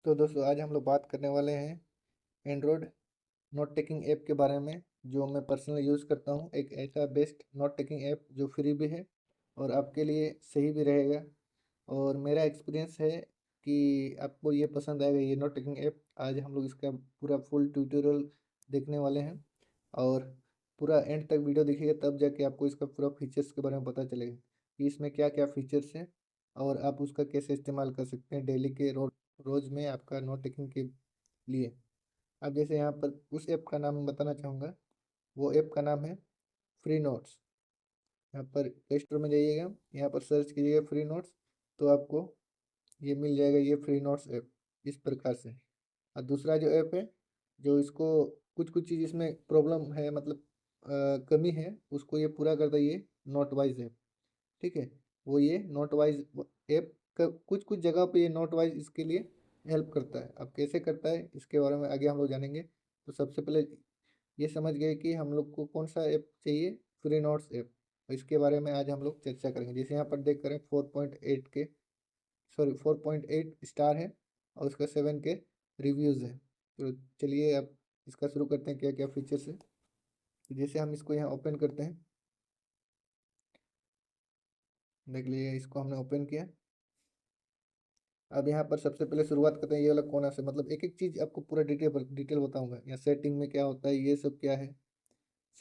तो दोस्तों आज हम लोग बात करने वाले हैं एंड्रॉयड नोट टेकिंग ऐप के बारे में जो मैं पर्सनली यूज़ करता हूँ। एक ऐसा बेस्ट नोट टेकिंग ऐप जो फ्री भी है और आपके लिए सही भी रहेगा। और मेरा एक्सपीरियंस है कि आपको ये पसंद आएगा ये नोट टेकिंग ऐप। आज हम लोग इसका पूरा फुल ट्यूटोरियल देखने वाले हैं और पूरा एंड तक वीडियो देखिएगा, तब जाके आपको इसका पूरा फीचर्स के बारे में पता चलेगा कि इसमें क्या क्या फीचर्स हैं और आप उसका कैसे इस्तेमाल कर सकते हैं डेली के रोज़ में आपका नोट टेकिंग के लिए। अब जैसे यहाँ पर उस ऐप का नाम बताना चाहूँगा। वो ऐप का नाम है फ्री नोट्स। यहाँ पर प्ले स्टोर में जाइएगा, यहाँ पर सर्च कीजिएगा फ्री नोट्स, तो आपको ये मिल जाएगा, ये फ्री नोट्स ऐप इस प्रकार से। और दूसरा जो ऐप है, जो इसको कुछ कुछ चीज़ इसमें प्रॉब्लम है, मतलब कमी है, उसको ये पूरा करता है ये नोट वाइज ऐप। ठीक है, वो ये नोट वाइज ऐप का कुछ कुछ जगह पे ये नोट वाइज इसके लिए हेल्प करता है। अब कैसे करता है इसके बारे में आगे हम लोग जानेंगे। तो सबसे पहले ये समझ गए कि हम लोग को कौन सा ऐप चाहिए, फ्री नोट्स ऐप। तो इसके बारे में आज हम लोग चर्चा करेंगे। जैसे यहाँ पर देख करें 4.8 के, सॉरी 4.8 स्टार है और उसका 7 के रिव्यूज़ है। तो चलिए अब इसका शुरू करते हैं क्या क्या फीचर्स है। तो जैसे हम इसको यहाँ ओपन करते हैं, देख लीजिए इसको हमने ओपन किया। अब यहाँ पर सबसे पहले शुरुआत करते हैं ये वाला कोना से, मतलब एक एक चीज़ आपको पूरा डिटेल बताऊंगा। यहाँ सेटिंग में क्या होता है, ये सब क्या है,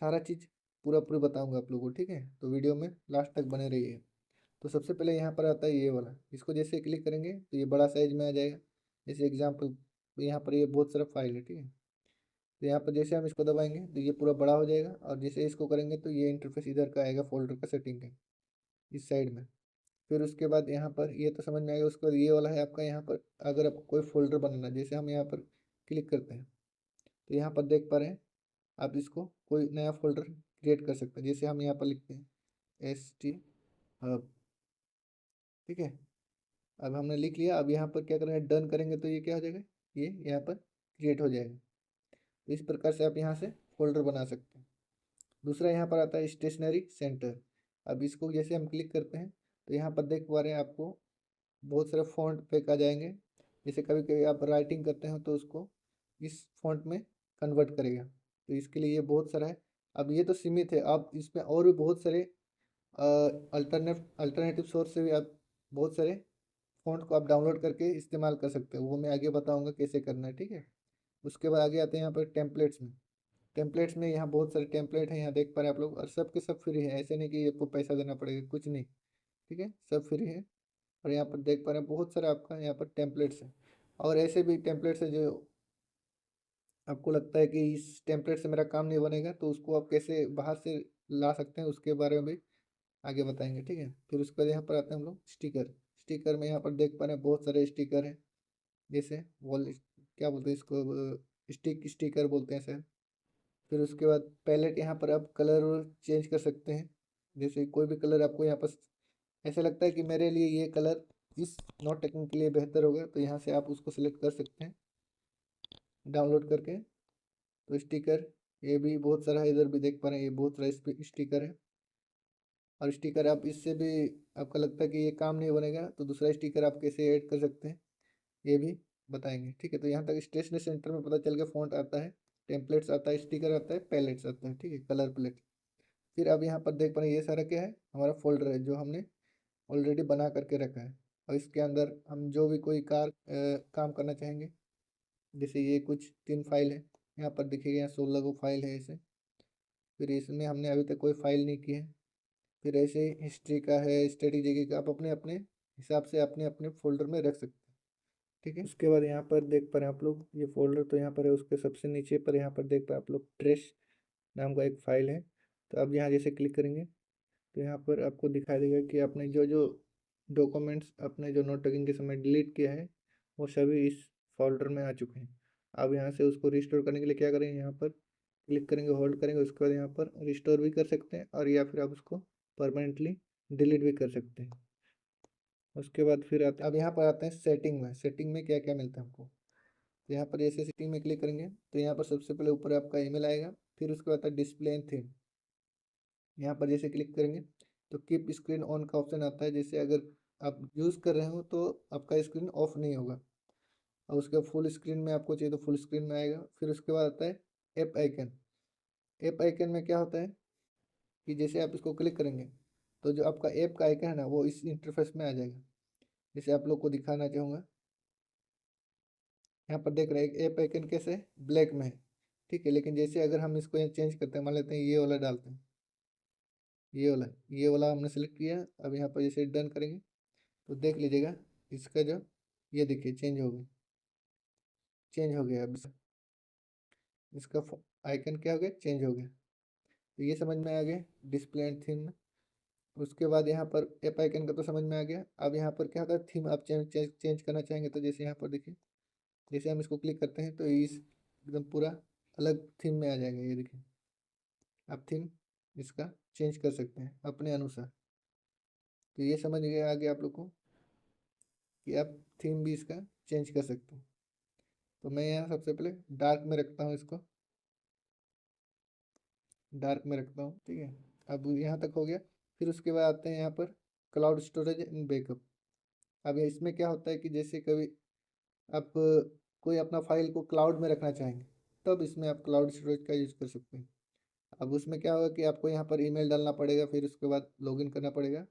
सारा चीज़ पूरा पूरी बताऊंगा आप लोगों को। ठीक है, तो वीडियो में लास्ट तक बने रहिए। तो सबसे पहले यहाँ पर आता है ये वाला, इसको जैसे क्लिक करेंगे तो ये बड़ा साइज में आ जाएगा। जैसे एग्जाम्पल यहाँ पर ये बहुत सारा फाइल है। ठीक है, तो यहाँ पर जैसे हम इसको दबाएंगे तो ये पूरा बड़ा हो जाएगा, और जैसे इसको करेंगे तो ये इंटरफेस इधर का आएगा, फोल्डर का सेटिंग का इस साइड में। फिर उसके बाद यहाँ पर ये तो समझ में आएगा। उसके बाद ये वाला है आपका, यहाँ पर अगर आपको कोई फोल्डर बनाना, जैसे हम यहाँ पर क्लिक करते हैं तो यहाँ पर देख पा रहे हैं आप इसको कोई नया फोल्डर क्रिएट कर सकते हैं। जैसे हम यहाँ पर लिखते हैं ST हब। ठीक है, अब हमने लिख लिया। अब यहाँ पर क्या करेंगे, डन करेंगे तो ये क्या हो जाएगा, ये यहाँ पर क्रिएट हो जाएगा। तो इस प्रकार से आप यहाँ से फोल्डर बना सकते हैं। दूसरा यहाँ पर आता है स्टेशनरी सेंटर। अब इसको जैसे हम क्लिक करते हैं तो यहाँ पर देख पा रहे हैं आपको बहुत सारे फ़ॉन्ट पैक आ जाएंगे। जैसे कभी कभी आप राइटिंग करते हो तो उसको इस फ़ॉन्ट में कन्वर्ट करेगा, तो इसके लिए ये बहुत सारा है। अब ये तो सीमित है, आप इसमें और भी बहुत सारे अल्टरनेटिव सोर्स से भी आप बहुत सारे फ़ॉन्ट को आप डाउनलोड करके इस्तेमाल कर सकते हो। वो मैं आगे बताऊंगा कैसे करना है। ठीक है, उसके बाद आगे आते हैं यहाँ पर टेम्पलेट्स में। टेम्पलेट्स में यहाँ बहुत सारे टेम्पलेट हैं, यहाँ देख पा रहे हैं आप लोग, और सब के सब फ्री है। ऐसे नहीं कि आपको पैसा देना पड़ेगा, कुछ नहीं। ठीक है, सब फ्री है। और यहाँ पर देख पा रहे हैं बहुत सारा आपका यहाँ पर टेम्पलेट्स है। और ऐसे भी टेम्पलेट्स है जो आपको लगता है कि इस टेम्पलेट से मेरा काम नहीं बनेगा, तो उसको आप कैसे बाहर से ला सकते हैं उसके बारे में भी आगे बताएंगे। ठीक है, फिर उसके बाद यहाँ पर आते हैं हम लोग स्टिकर। स्टिकर में यहाँ पर देख पा रहे हैं बहुत सारे स्टिकर हैं। जैसे वॉल, क्या बोलते हैं इसको, स्टिकर बोलते हैं सर। फिर उसके बाद पैलेट, यहाँ पर आप कलर चेंज कर सकते हैं। जैसे कोई भी कलर आपको यहाँ पर ऐसा लगता है कि मेरे लिए ये कलर इस नोट टेकिंग के लिए बेहतर होगा, तो यहाँ से आप उसको सिलेक्ट कर सकते हैं डाउनलोड करके। तो स्टिकर ये भी बहुत सारा है, इधर भी देख पा रहे हैं ये बहुत सारा स्टिकर है। और स्टिकर आप इससे भी आपका लगता है कि ये काम नहीं बनेगा, तो दूसरा स्टिकर आप कैसे ऐड कर सकते हैं ये भी बताएंगे। ठीक है, तो यहाँ तक स्टेशनरी सेंटर में पता चल गया। फ़ॉन्ट आता है, टेम्पलेट्स आता है, स्टिकर आता है, पैलेट्स आता है। ठीक है, कलर पैलेट। फिर अब यहाँ पर देख पा रहे हैं ये सारा क्या है, हमारा फोल्डर है जो हमने ऑलरेडी बना करके रखा है। और इसके अंदर हम जो भी कोई काम करना चाहेंगे, जैसे ये कुछ 3 फाइल है, यहाँ पर देखिएगा, यहाँ 16 गो फाइल है ऐसे। फिर इसमें हमने अभी तक कोई फाइल नहीं की है। फिर ऐसे हिस्ट्री का है, स्ट्रेटेजी का, आप अपने अपने हिसाब से अपने अपने फोल्डर में रख सकते हैं। ठीक है, उसके बाद यहाँ पर देख पा रहे हैं आप लोग ये फोल्डर तो यहाँ पर है, उसके सबसे नीचे पर यहाँ पर देख पा आप लोग ट्रेस नाम का एक फाइल है। तो अब यहाँ जैसे क्लिक करेंगे तो यहाँ पर आपको दिखाई देगा कि आपने जो जो डॉक्यूमेंट्स अपने जो नोट टेकिंग के समय डिलीट किया है वो सभी इस फोल्डर में आ चुके हैं। अब यहाँ से उसको रिस्टोर करने के लिए क्या करेंगे, यहाँ पर क्लिक करेंगे, होल्ड करेंगे, उसके बाद यहाँ पर रिस्टोर भी कर सकते हैं, और या फिर आप उसको परमानेंटली डिलीट भी कर सकते हैं। उसके बाद फिर आते अब यहाँ पर आते हैं सेटिंग में। सेटिंग में क्या क्या मिलता है हमको, तो यहाँ पर जैसे सेटिंग में क्लिक करेंगे तो यहाँ पर सबसे पहले ऊपर आपका ईमेल आएगा। फिर उसके बाद डिस्प्ले एंड थीम, यहाँ पर जैसे क्लिक करेंगे तो कीप स्क्रीन ऑन का ऑप्शन आता है। जैसे अगर आप यूज़ कर रहे हो तो आपका स्क्रीन ऑफ नहीं होगा। और उसके फुल स्क्रीन में आपको चाहिए तो फुल स्क्रीन में आएगा। फिर उसके बाद आता है ऐप आइकन। ऐप आइकन में क्या होता है कि जैसे आप इसको क्लिक करेंगे तो जो आपका ऐप का आइकन है ना वो इस इंटरफेस में आ जाएगा। जैसे आप लोग को दिखाना चाहूँगा, यहाँ पर देख रहे हैं ऐप आइकन कैसे ब्लैक में है, ठीक है। लेकिन जैसे अगर हम इसको यहाँ चेंज करते हैं, मान लेते हैं ये वाला डालते हैं, ये वाला हमने सेलेक्ट किया। अब यहाँ पर जैसे डन करेंगे तो देख लीजिएगा इसका जो ये देखिए चेंज हो गया। अब इसका आइकन क्या हो गया, चेंज हो गया। तो ये समझ में आ गया डिस्प्ले एंड थीम में। उसके बाद यहाँ पर ऐप आइकन का तो समझ में आ गया। अब यहाँ पर क्या होता है, थीम आप चेंज करना चाहेंगे तो जैसे यहाँ पर देखिए, जैसे हम इसको क्लिक करते हैं तो इस एकदम पूरा अलग थीम में आ जाएगा। ये देखिए आप थीम इसका चेंज कर सकते हैं अपने अनुसार। तो ये समझ गया आगे आप लोग को कि आप थीम भी इसका चेंज कर सकते हैं। तो मैं यहाँ सबसे पहले डार्क में रखता हूँ, इसको डार्क में रखता हूँ, ठीक है। अब यहाँ तक हो गया। फिर उसके बाद आते हैं यहाँ पर क्लाउड स्टोरेज एंड बैकअप। अब इसमें क्या होता है कि जैसे कभी आप कोई अपना फाइल को क्लाउड में रखना चाहेंगे तब इसमें आप क्लाउड स्टोरेज का यूज़ कर सकते हैं। अब उसमें क्या होगा कि आपको यहाँ पर ईमेल डालना पड़ेगा, फिर उसके बाद लॉगिन करना पड़ेगा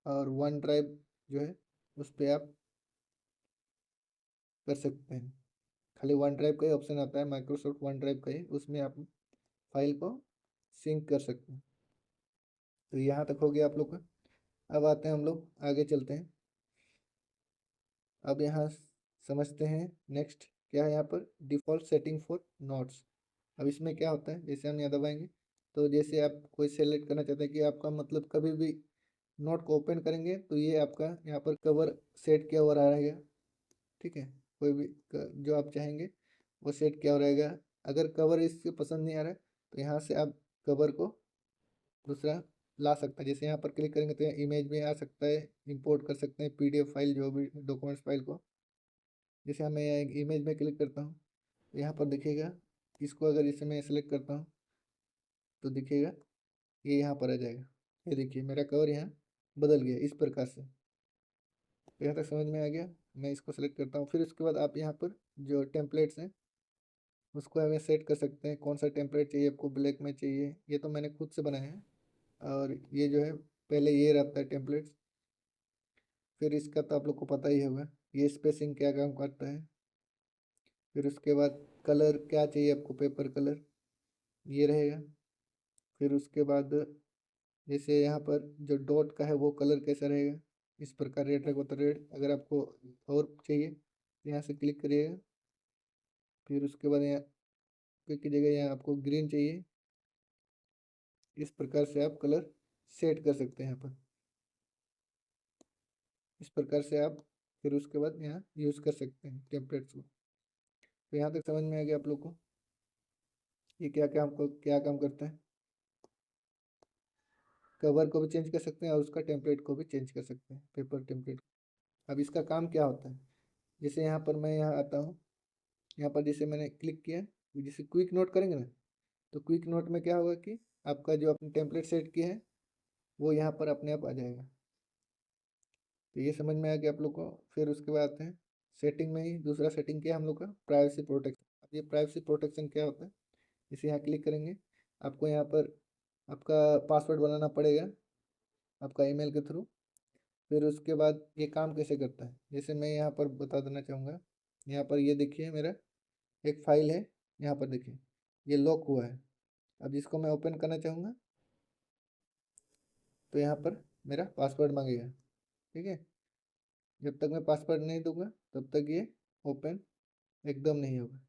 और वन ड्राइव जो है उस पर आप कर सकते हैं। खाली वन ड्राइव का ही ऑप्शन आता है, माइक्रोसॉफ्ट वन ड्राइव का ही, उसमें आप फाइल को सिंक कर सकते हैं। तो यहाँ तक हो गया आप लोग का। अब आते हैं हम लोग आगे चलते हैं। अब यहाँ समझते हैं नेक्स्ट क्या है यहाँ पर डिफ़ॉल्ट सेटिंग फॉर नोट्स। अब इसमें क्या होता है, जैसे हम यहाँ दबाएंगे तो जैसे आप कोई सेलेक्ट करना चाहते हैं कि आपका मतलब कभी भी नोट को ओपन करेंगे तो ये आपका यहाँ पर कवर सेट किया हुआ रहेगा, ठीक है। कोई भी जो आप चाहेंगे वो सेट किया हुआ रहेगा। अगर कवर इससे पसंद नहीं आ रहा है तो यहाँ से आप कवर को दूसरा ला सकता है। जैसे यहाँ पर क्लिक करेंगे तो यहाँ इमेज में आ सकता है, इंपोर्ट कर सकते हैं पीडीएफ फाइल, जो भी डॉक्यूमेंट्स फाइल को। जैसे मैं यहाँ एक इमेज में क्लिक करता हूँ तो यहाँ पर दिखेगा, इसको अगर इसे मैं सेलेक्ट करता हूँ तो दिखेगा ये यहाँ पर आ जाएगा। ये देखिए मेरा कवर यहाँ बदल गया इस प्रकार से। तो यहाँ तक समझ में आ गया। मैं इसको सेलेक्ट करता हूँ। फिर उसके बाद आप यहाँ पर जो टेम्पलेट्स हैं उसको हमें सेट कर सकते हैं, कौन सा टेम्पलेट चाहिए आपको, ब्लैक में चाहिए। ये तो मैंने खुद से बनाया है और ये जो है पहले ये रहता है टेम्पलेट्स। फिर इसका तो आप लोग को पता ही होगा ये स्पेसिंग क्या काम करता है। फिर उसके बाद कलर क्या चाहिए आपको, पेपर कलर ये रहेगा। फिर उसके बाद जैसे यहाँ पर जो डॉट का है वो कलर कैसा रहेगा, इस प्रकार रेड रहेगा तो रेड। अगर आपको और चाहिए तो यहाँ से क्लिक करिएगा। फिर उसके बाद यहाँ क्लिक कीजिएगा, यहाँ आपको ग्रीन चाहिए, इस प्रकार से आप कलर सेट कर सकते हैं यहाँ पर। इस प्रकार से आप फिर उसके बाद यहाँ यूज़ कर सकते हैं टेम्पलेट्स को। तो यहाँ तक समझ में आ गया आप लोग को ये क्या काम करता है। कवर को भी चेंज कर सकते हैं और उसका टेम्पलेट को भी चेंज कर सकते हैं, पेपर टेम्पलेट। अब इसका काम क्या होता है, जैसे यहाँ पर मैं यहाँ आता हूँ, यहाँ पर जैसे मैंने क्लिक किया, जैसे क्विक नोट करेंगे ना तो क्विक नोट में क्या होगा कि आपका जो आपने टेम्पलेट सेट किया है वो यहाँ पर अपने आप आ जाएगा। तो ये समझ में आ गया आप लोग को। फिर उसके बाद आते हैं सेटिंग में ही दूसरा सेटिंग क्या है हम लोग का, प्राइवेसी प्रोटेक्शन। अब ये प्राइवेसी प्रोटेक्शन क्या होता है, इसे यहाँ क्लिक करेंगे, आपको यहाँ पर आपका पासवर्ड बनाना पड़ेगा आपका ईमेल के थ्रू। फिर उसके बाद ये काम कैसे करता है, जैसे मैं यहाँ पर बता देना चाहूँगा। यहाँ पर ये देखिए मेरा एक फाइल है, यहाँ पर देखिए ये लॉक हुआ है। अब जिसको मैं ओपन करना चाहूँगा तो यहाँ पर मेरा पासवर्ड मांगेगा, ठीक है। जब तक मैं पासवर्ड नहीं दूंगा तब तक ये ओपन एकदम नहीं होगा।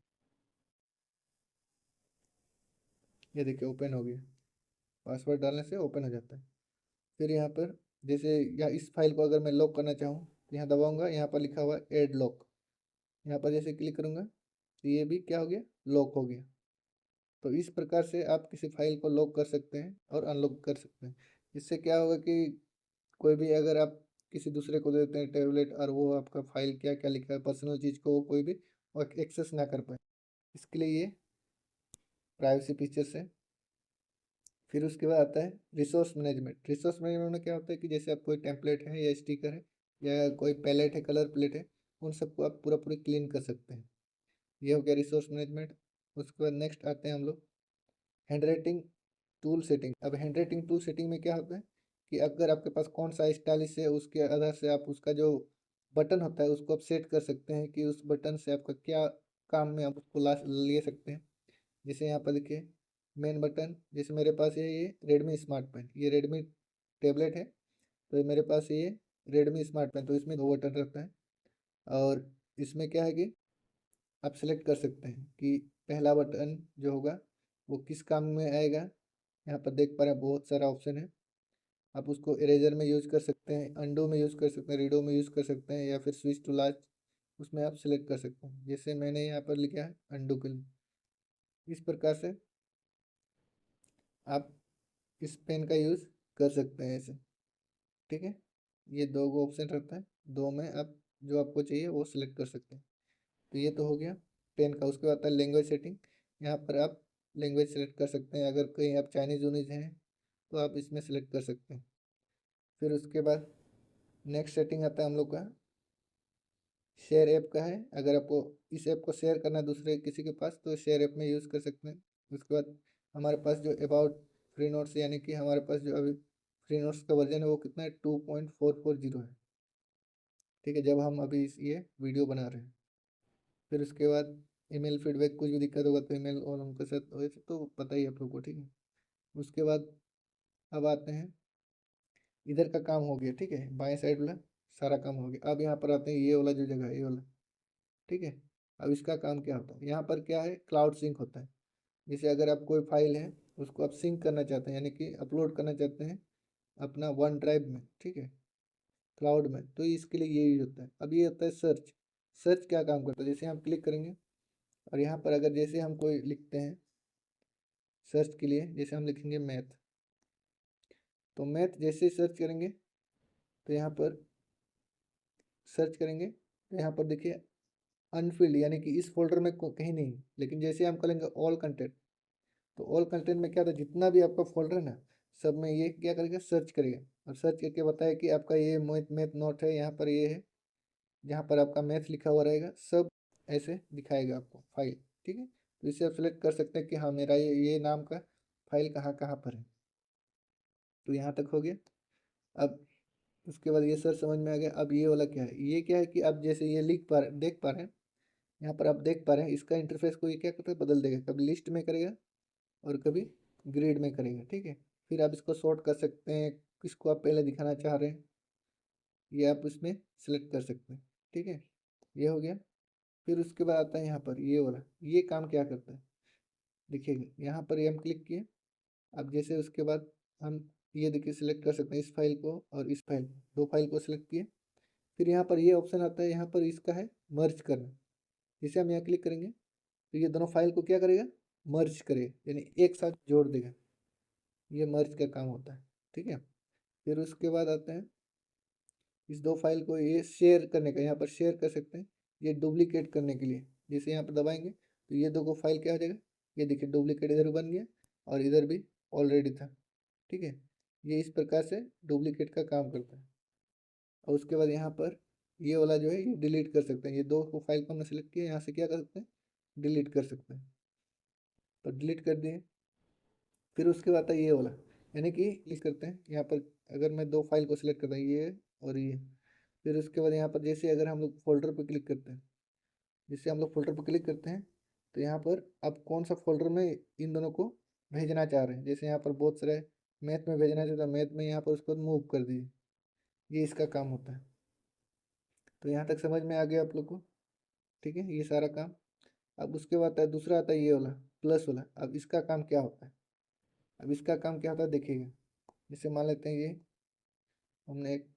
ये देखिए ओपन हो गया, पासवर्ड डालने से ओपन हो जाता है। फिर यहाँ पर जैसे या इस फाइल को अगर मैं लॉक करना चाहूँ तो यहाँ दबाऊँगा, यहाँ पर लिखा हुआ है ऐड लॉक, यहाँ पर जैसे क्लिक करूँगा तो ये भी क्या हो गया, लॉक हो गया। तो इस प्रकार से आप किसी फाइल को लॉक कर सकते हैं और अनलॉक कर सकते हैं। इससे क्या होगा कि कोई भी अगर आप किसी दूसरे को देते हैं टैबलेट और वो आपका फाइल क्या क्या लिखा है पर्सनल चीज़ को वो कोई भी एक्सेस ना कर पाए, इसके लिए ये प्राइवेसी फीचर्स है। फिर उसके बाद आता है रिसोर्स मैनेजमेंट। रिसोर्स मैनेजमेंट में क्या होता है कि जैसे आप कोई टेम्पलेट है या स्टिकर है या कोई पैलेट है, कलर प्लेट है, उन सबको आप पूरा पूरी क्लीन कर सकते हैं। ये हो गया रिसोर्स मैनेजमेंट। उसके बाद नेक्स्ट आते हैं हम लोग हैंड राइटिंग टूल सेटिंग। अब हैंड राइटिंग टूल सेटिंग में क्या होता है कि अगर आपके पास कौन सा स्टाइलिश है उसके आधार से आप उसका जो बटन होता है उसको आप सेट कर सकते हैं कि उस बटन से आपका क्या काम में आप उसको ला ले सकते हैं। जैसे यहाँ पर देखिए मेन बटन, जैसे मेरे पास है ये रेडमी स्मार्ट पेन, ये रेडमी टैबलेट है, तो ये मेरे पास ये रेडमी स्मार्ट पेन, तो इसमें दो बटन रहता है। और इसमें क्या है कि आप सेलेक्ट कर सकते हैं कि पहला बटन जो होगा वो किस काम में आएगा। यहाँ पर देख पा रहे हैं बहुत सारा ऑप्शन है। आप उसको इरेजर में यूज़ कर सकते हैं, अंडू में यूज़ कर सकते हैं, रीडो में यूज़ कर सकते हैं, या फिर स्विच टू लास्ट उसमें आप सेलेक्ट कर सकते हैं। जैसे मैंने यहाँ पर लिखा है अंडू के लिए। इस प्रकार से आप इस पेन का यूज़ कर सकते हैं ऐसे, ठीक है। ये दो गो ऑप्शन रहता है, दो में आप जो आपको चाहिए वो सिलेक्ट कर सकते हैं। तो ये तो हो गया पेन का। उसके बाद आता है लैंग्वेज सेटिंग। यहाँ पर आप लैंग्वेज सेलेक्ट कर सकते हैं, अगर कहीं आप चाइनीज़ वूनीज हैं तो आप इसमें सेलेक्ट कर सकते हैं। फिर उसके बाद नेक्स्ट सेटिंग आता है हम लोग का शेयर ऐप का है। अगर आपको इस ऐप को शेयर करना है दूसरे किसी के पास तो शेयर ऐप में यूज़ कर सकते हैं। उसके बाद हमारे पास जो अबाउट फ्री नोट्स, यानी कि हमारे पास जो अभी फ्री नोट्स का वर्जन है वो कितना है 2.440 है, ठीक है, जब हम अभी ये वीडियो बना रहे हैं। फिर उसके बाद ईमेल फीडबैक, कुछ भी दिक्कत होगा तो ईमेल और उनके साथ वैसे तो पता ही है आप लोग को, ठीक है। उसके बाद अब आते हैं इधर का काम हो गया, ठीक है, बाएं साइड वाला सारा काम हो गया। अब यहाँ पर आते हैं ये वाला जो जगह है ये वाला, ठीक है। अब इसका काम क्या होता है, यहाँ पर क्या है क्लाउड सिंक होता है। जैसे अगर आप कोई फाइल है उसको आप सिंक करना चाहते हैं, यानी कि अपलोड करना चाहते हैं अपना वन ड्राइव में, ठीक है, क्लाउड में, तो इसके लिए ये यूज होता है। अब ये होता है सर्च। सर्च क्या काम करता है, जैसे हम क्लिक करेंगे और यहाँ पर अगर जैसे हम कोई लिखते हैं सर्च के लिए, जैसे हम लिखेंगे मैथ, तो मैथ जैसे सर्च करेंगे तो यहाँ पर सर्च करेंगे तो यहाँ पर देखिए अनफिल्ड, यानी कि इस फोल्डर में कहीं नहीं। लेकिन जैसे हम करेंगे ऑल कंटेंट, तो ऑल कंटेंट में क्या था, जितना भी आपका फोल्डर है ना सब में ये क्या करेगा सर्च करेगा, और सर्च करके बताया कि आपका ये मैथ मैथ नोट है, यहाँ पर ये है, जहाँ पर आपका मैथ लिखा हुआ रहेगा सब ऐसे दिखाएगा आपको फाइल, ठीक है। तो इसे आप सेलेक्ट कर सकते हैं कि हाँ मेरा ये नाम का फाइल कहाँ कहाँ पर है। तो यहाँ तक हो गया। अब उसके बाद ये सर समझ में आ गया। अब ये वाला क्या है, ये क्या है कि आप जैसे ये देख पा रहे हैं, यहाँ पर आप देख पा रहे हैं इसका इंटरफेस को ये क्या करता है बदल देगा, कभी लिस्ट में करेगा और कभी ग्रिड में करेगा, ठीक है। फिर आप इसको सॉर्ट कर सकते हैं, किसको आप पहले दिखाना चाह रहे हैं ये आप इसमें सेलेक्ट कर सकते हैं, ठीक है। ये हो गया। फिर उसके बाद आता है यहाँ पर ये वाला, ये काम क्या करता है देखिएगा, यहाँ पर ये हम क्लिक किए। अब जैसे उसके बाद हम ये देखिए सिलेक्ट कर सकते हैं इस फाइल को और इस फाइल को, दो फाइल को सिलेक्ट किए। फिर यहाँ पर ये ऑप्शन आता है, यहाँ पर इसका है मर्ज करना। जैसे हम यहाँ क्लिक करेंगे तो ये दोनों फाइल को क्या करेगा मर्ज करेगा, यानी एक साथ जोड़ देगा। ये मर्ज का काम होता है, ठीक है। फिर उसके बाद आते हैं इस दो फाइल को ये शेयर करने का, यहाँ पर शेयर कर सकते हैं ये डुप्लीकेट करने के लिए। जैसे यहाँ पर दबाएंगे तो ये दो को फाइल क्या हो जाएगा, ये देखिए डुप्लीकेट इधर बन गया और इधर भी ऑलरेडी था, ठीक है। ये इस प्रकार से डुप्लीकेट का काम करता है। और उसके बाद यहाँ पर ये वाला जो है ये डिलीट कर सकते हैं, ये दो को फाइल को हमने सेलेक्ट किया, यहाँ से क्या कर सकते हैं डिलीट कर सकते हैं। तो डिलीट कर दिए। फिर उसके बाद आता है ये वाला, यानी कि क्लिक करते हैं यहाँ पर, अगर मैं दो फाइल को सिलेक्ट करता हूँ ये और ये। फिर उसके बाद यहाँ पर जैसे अगर हम लोग फोल्डर पर क्लिक करते हैं, जैसे हम लोग फोल्डर पर क्लिक करते हैं तो यहाँ पर आप कौन सा फोल्डर में इन दोनों को भेजना चाह रहे हैं। जैसे यहाँ पर बहुत सारे मैथ में भेजना चाहता है, मैथ में यहाँ पर उसको मूव कर दीजिए, ये इसका काम होता है। तो यहाँ तक समझ में आ गया आप लोग को, ठीक है, ये सारा काम। अब उसके बाद आता है दूसरा, आता है ये वाला प्लस वाला। अब इसका काम क्या होता है, अब इसका काम क्या होता है देखिएगा। जैसे मान लेते हैं ये हमने एक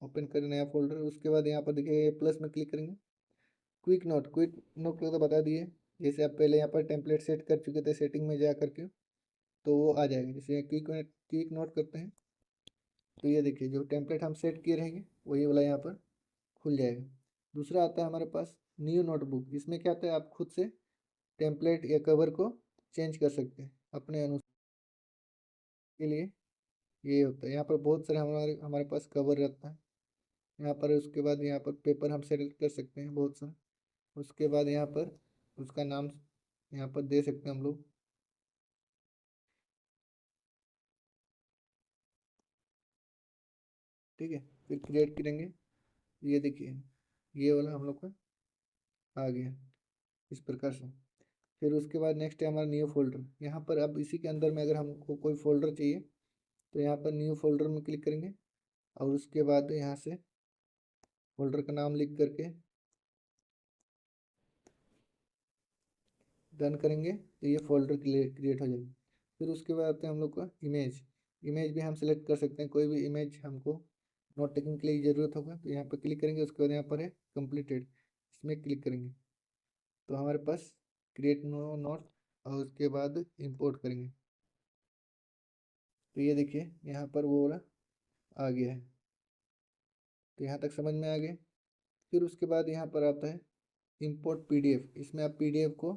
ओपन कर नया फोल्डर, उसके बाद यहाँ पर देखिए प्लस में क्लिक करेंगे। क्विक नोट को तो बता दिए, जैसे आप पहले यहाँ पर टेम्पलेट सेट कर चुके थे सेटिंग में जा करके, तो वो आ जाएगा। जैसे क्विक नोट करते हैं तो ये देखिए जो टेम्पलेट हम सेट किए रहेंगे वही वाला यहाँ पर खुल जाएगा। दूसरा आता है हमारे पास न्यू नोटबुक। इसमें क्या होता है आप खुद से टेम्पलेट या कवर को चेंज कर सकते हैं अपने अनुसार के लिए। ये होता है यहाँ पर बहुत सारे हमारे हमारे पास कवर रहता है, यहाँ पर उसके बाद यहाँ पर पेपर हम सेलेक्ट कर सकते हैं बहुत सा। उसके बाद यहाँ पर उसका नाम यहाँ पर दे सकते हैं हम लोग। ठीक है, फिर क्रिएट करेंगे। ये देखिए, ये वाला हम लोग का आ गया इस प्रकार से। फिर उसके बाद नेक्स्ट है हमारा न्यू फोल्डर। यहाँ पर अब इसी के अंदर में अगर हमको कोई फोल्डर चाहिए तो यहाँ पर न्यू फोल्डर में क्लिक करेंगे और उसके बाद यहाँ से फोल्डर का नाम लिख करके डन करेंगे तो ये फोल्डर क्रिएट हो जाएगी। फिर उसके बाद आते हैं हम लोग का इमेज। इमेज भी हम सेलेक्ट कर सकते हैं, कोई भी इमेज हमको नोट टेकिंग के लिए ज़रूरत होगा तो यहाँ पर क्लिक करेंगे। उसके बाद यहाँ पर है कंप्लीटेड, इसमें क्लिक करेंगे तो हमारे पास क्रिएट नो नोट और उसके बाद इंपोर्ट करेंगे तो ये देखिए यहाँ पर वो वाला आ गया है। तो यहाँ तक समझ में आ गया। फिर उसके बाद यहाँ पर आता है इंपोर्ट पीडीएफ। इसमें आप पीडीएफ को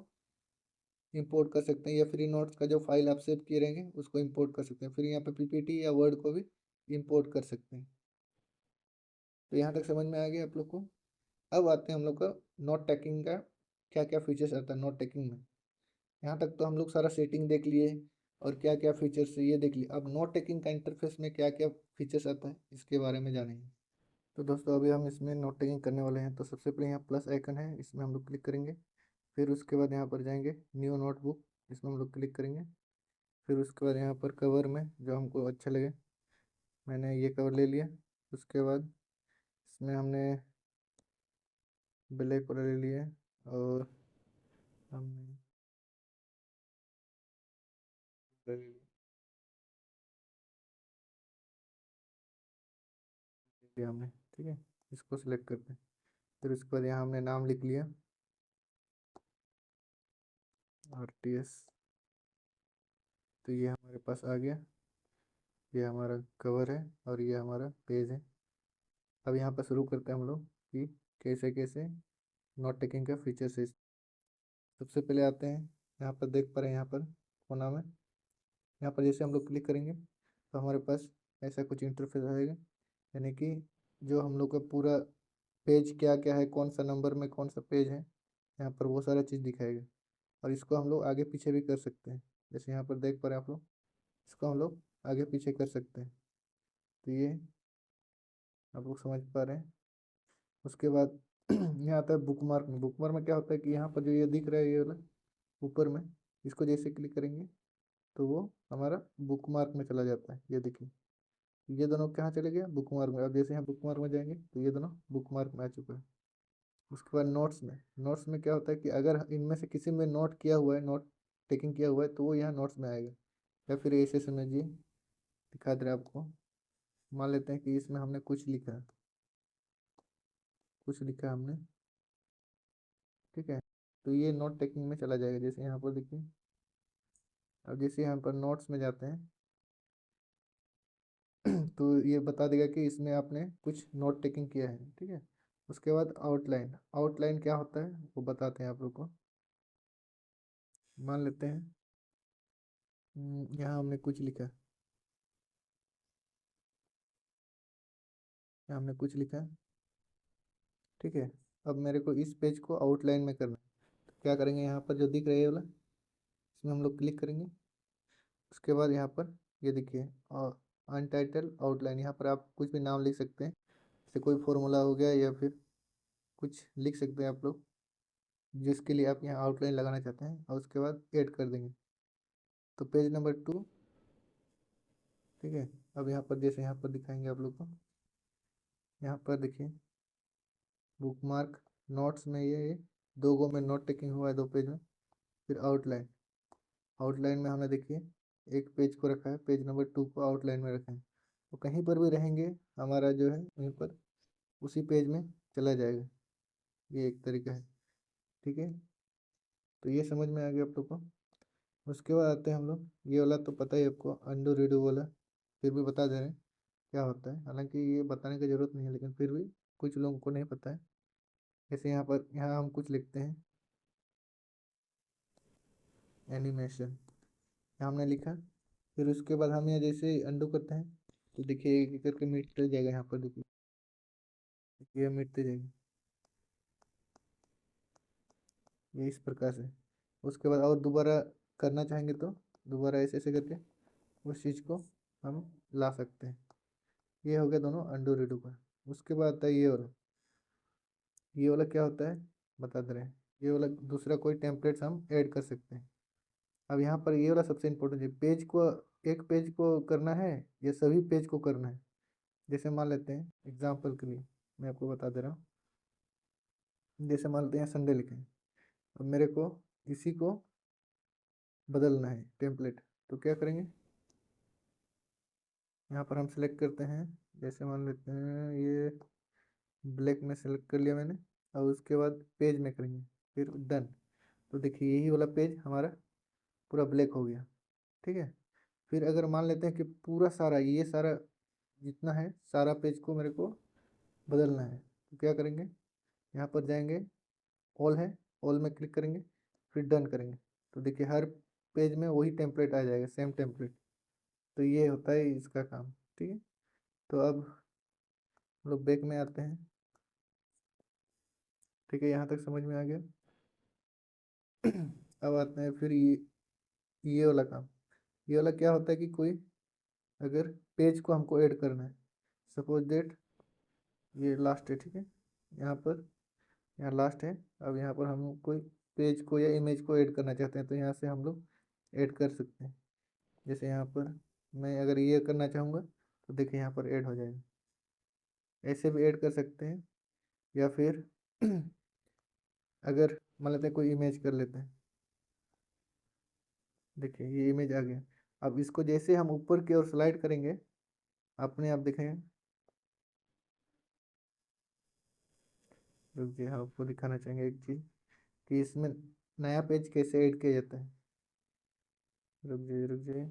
इंपोर्ट कर सकते हैं या फिर नोट्स का जो फाइल आप सेव किए रहेंगे उसको इंपोर्ट कर सकते हैं। फिर यहाँ पे पीपीटी या वर्ड को भी इंपोर्ट कर सकते हैं। तो यहाँ तक समझ में आ गया आप लोग को। अब आते हैं हम लोग का नोट टेकिंग का क्या क्या फीचर्स आता है नोट टेकिंग में। यहाँ तक तो हम लोग सारा सेटिंग देख लिए और क्या क्या फीचर्स ये देख लिए। अब नोट टेकिंग का इंटरफेस में क्या क्या फीचर्स आता है इसके बारे में जानेंगे। तो दोस्तों अभी हम इसमें नोट टेकिंग करने वाले हैं। तो सबसे पहले यहाँ प्लस आइकन है, इसमें हम लोग क्लिक करेंगे। फिर उसके बाद यहाँ पर जाएंगे न्यू नोटबुक, इसमें हम लोग क्लिक करेंगे। फिर उसके बाद यहाँ पर कवर में जो हमको अच्छा लगे, मैंने ये कवर ले लिया। उसके बाद इसमें हमने ब्लैक कलर ले लिया और हमने ले लिया हमने, ठीक है। इसको सिलेक्ट करते हैं। फिर उसके बाद यहाँ हमने नाम लिख लिया RTS। तो ये हमारे पास आ गया, ये हमारा कवर है और ये हमारा पेज है। अब यहाँ पर शुरू करते हैं हम लोग कि कैसे कैसे नोट टेकिंग का फीचर्स है। सबसे पहले आते हैं, यहाँ पर देख पा रहे हैं यहाँ पर कोना में, यहाँ पर जैसे हम लोग क्लिक करेंगे तो हमारे पास ऐसा कुछ इंटरफेस आएगा। यानी कि जो हम लोग का पूरा पेज क्या क्या है, कौन सा नंबर में कौन सा पेज है, यहाँ पर वो सारा चीज़ दिखाएगा। और इसको हम लोग आगे पीछे भी कर सकते हैं, जैसे यहाँ पर देख पा रहे हैं आप लोग, इसको हम लोग आगे पीछे कर सकते हैं। तो ये आप लोग समझ पा रहे हैं। उसके बाद यहाँ आता है बुक मार्क में। बुक मार्क में क्या होता है कि यहाँ पर जो ये दिख रहा है ये वाला ऊपर में, इसको जैसे क्लिक करेंगे तो वो हमारा बुक मार्क में चला जाता है। ये देखिए, ये दोनों कहाँ चले गए, बुक मार्क में। अब जैसे यहाँ बुक मार्क में जाएंगे तो ये दोनों बुक मार्क में आ चुका है। उसके बाद नोट्स में, नोट्स में क्या होता है कि अगर इनमें से किसी में नोट किया हुआ है, नोट टेकिंग किया हुआ है तो वो यहाँ नोट्स में आएगा। या फिर ऐसे समझिए, दिखा दे रहे आपको। मान लेते हैं कि इसमें हमने कुछ लिखा, कुछ लिखा हमने, ठीक है। तो ये नोट टेकिंग में चला जाएगा। जैसे यहाँ पर देखिए, अब जैसे यहाँ पर नोट्स में जाते हैं तो ये बता देगा कि इसमें आपने कुछ नोट टेकिंग किया है, ठीक है। उसके बाद आउटलाइन, आउटलाइन क्या होता है वो बताते हैं आप लोग को। मान लेते हैं यहाँ हमने कुछ लिखा, यहाँ हमने कुछ लिखा, ठीक है। अब मेरे को इस पेज को आउटलाइन में करना है। तो क्या करेंगे, यहाँ पर जो दिख रहा है ये वाला, इसमें हम लोग क्लिक करेंगे। उसके बाद यहाँ पर ये देखिए अनटाइटल आउटलाइन, यहाँ पर आप कुछ भी नाम लिख सकते हैं। जैसे कोई फॉर्मूला हो गया या फिर कुछ लिख सकते हैं आप लोग जिसके लिए आप यहाँ आउटलाइन लगाना चाहते हैं, और उसके बाद ऐड कर देंगे। तो पेज नंबर 2, ठीक है। अब यहाँ पर जैसे यहाँ पर दिखाएंगे आप लोग को, यहाँ पर देखिए बुक मार्क नोट्स में ये दो गो में नोट टेकिंग हुआ है, 2 पेज में। फिर आउटलाइन, आउटलाइन में हमने देखिए एक पेज को रखा है, पेज नंबर 2 को आउटलाइन में रखा है। तो कहीं पर भी रहेंगे हमारा जो है वहीं पर उसी पेज में चला जाएगा। ये एक तरीका है, ठीक है। तो ये समझ में आ गया आप लोग को। उसके बाद आते हैं हम लोग, ये वाला तो पता ही आपको, अंडू रीडू वाला, फिर भी बता दे रहे हैं क्या होता है। हालांकि ये बताने की ज़रूरत नहीं है लेकिन फिर भी कुछ लोगों को नहीं पता है। जैसे यहाँ पर, यहाँ हम कुछ लिखते हैं एनिमेशन, यहाँ हमने लिखा। फिर उसके बाद हम यहाँ जैसे अंडू करते हैं तो देखिए एक एक करके मिट जाएगा यहाँ पर देखिए। ये मिटते जाएगी, ये इस प्रकार से। उसके बाद और दोबारा करना चाहेंगे तो दोबारा ऐसे ऐसे करके उस चीज़ को हम ला सकते हैं। ये हो गया दोनों अंडू रीडू का। उसके बाद आता है ये वाला क्या होता है बता दे रहे हैं। ये वाला दूसरा कोई टेम्पलेट्स हम ऐड कर सकते हैं। अब यहाँ पर ये वाला सबसे इम्पोर्टेंट है, पेज को एक पेज को करना है या सभी पेज को करना है। जैसे मान लेते हैं एग्जाम्पल के लिए मैं आपको बता दे रहा हूँ। जैसे मान लेते हैं संडे लिखे हैं, अब मेरे को इसी को बदलना है टेम्पलेट, तो क्या करेंगे, यहाँ पर हम सेलेक्ट करते हैं। जैसे मान लेते हैं ये ब्लैक में सेलेक्ट कर लिया मैंने, और उसके बाद पेज में करेंगे, फिर डन। तो देखिए यही वाला पेज हमारा पूरा ब्लैक हो गया। ठीक है। फिर अगर मान लेते हैं कि पूरा सारा ये सारा जितना है सारा पेज को मेरे को बदलना है, तो क्या करेंगे, यहाँ पर जाएंगे, ऑल है, ऑल में क्लिक करेंगे, फिर डन करेंगे। तो देखिए हर पेज में वही टेम्पलेट आ जाएगा, सेम टेम्पलेट। तो ये होता है इसका काम। ठीक है। तो अब हम लोग बैक में आते हैं। ठीक है, यहाँ तक समझ में आ गया। अब आते हैं फिर ये वाला काम। ये वाला क्या होता है कि कोई अगर पेज को हमको ऐड करना है, सपोज डेट ये लास्ट है। ठीक है, यहाँ पर यहाँ लास्ट है। अब यहाँ पर हम कोई पेज को या इमेज को ऐड करना चाहते हैं, तो यहाँ से हम लोग ऐड कर सकते हैं। जैसे यहाँ पर मैं अगर ये करना चाहूँगा तो देखिए यहाँ पर ऐड हो जाएगा। ऐसे भी ऐड कर सकते हैं, या फिर अगर मान लेते हैं कोई इमेज कर लेते हैं। देखिए ये इमेज आ गया। अब इसको जैसे हम ऊपर की ओर स्लाइड करेंगे, अपने आप देखेंगे। रुक जाइए, आपको दिखाना चाहेंगे एक चीज़ कि इसमें नया पेज कैसे ऐड किया जाता है। रुक जाइए रुक जाइए।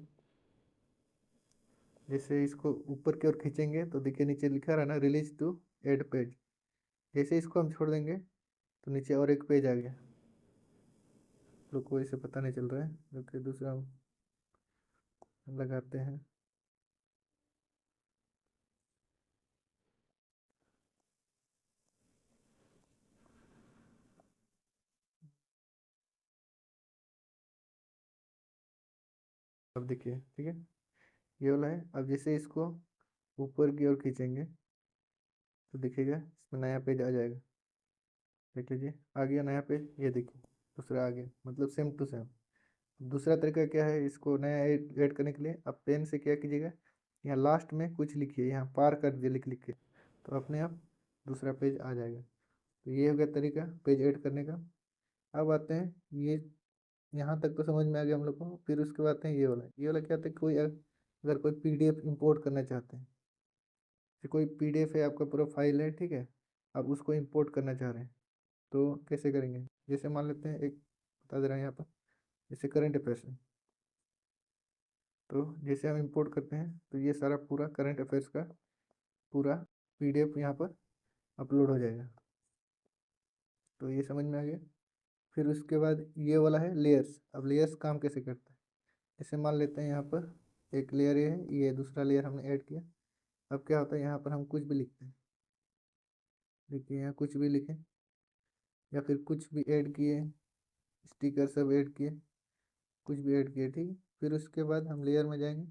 जैसे इसको ऊपर की ओर खींचेंगे तो देखिए नीचे लिखा रहा ना, रिलीज टू ऐड पेज। जैसे इसको हम छोड़ देंगे तो नीचे और एक पेज आ गया। लोग को इसे पता नहीं चल रहा है, जो कि दूसरा हम लगाते हैं। अब देखिए ठीक है, ये वाला है। अब जैसे इसको ऊपर की ओर खींचेंगे तो दिखेगा इसमें नया पेज आ जाएगा। देख लीजिए आ गया नया पेज, ये देखिए दूसरा आ गया, मतलब सेम टू सेम। दूसरा तरीका क्या है इसको नया ऐड करने के लिए, आप पेन से क्या कीजिएगा, यहाँ लास्ट में कुछ लिखिए, यहाँ पार कर दीजिए लिख लिख के, तो अपने आप दूसरा पेज आ जाएगा। तो ये हो गया तरीका पेज ऐड करने का। अब आते हैं ये, यहाँ तक तो समझ में आ गया हम लोग को। फिर उसके बाद आते हैं ये वाला क्या होता है, कोई अगर कोई पीडीएफ इंपोर्ट करना चाहते हैं, जैसे कोई पीडीएफ है आपका पूरा फाइल है, ठीक है, आप उसको इंपोर्ट करना चाह रहे हैं, तो कैसे करेंगे। जैसे मान लेते हैं एक बता दे रहे हैं यहाँ पर, जैसे करंट अफेयर्स है, तो जैसे हम इंपोर्ट करते हैं तो ये सारा पूरा करंट अफेयर्स का पूरा पीडीएफ यहाँ पर अपलोड हो जाएगा। तो ये समझ में आ गया। फिर उसके बाद ये वाला है लेयर्स। अब लेयर्स काम कैसे करता है, जैसे मान लेते हैं यहाँ पर एक लेयर ये है, ये दूसरा लेयर हमने ऐड किया। अब क्या होता है यहाँ पर हम कुछ भी लिखते हैं, देखिए यहाँ कुछ भी लिखें या फिर कुछ भी ऐड किए, स्टिकर सब ऐड किए, कुछ भी ऐड किए, ठीक है। फिर उसके बाद हम लेयर में जाएंगे।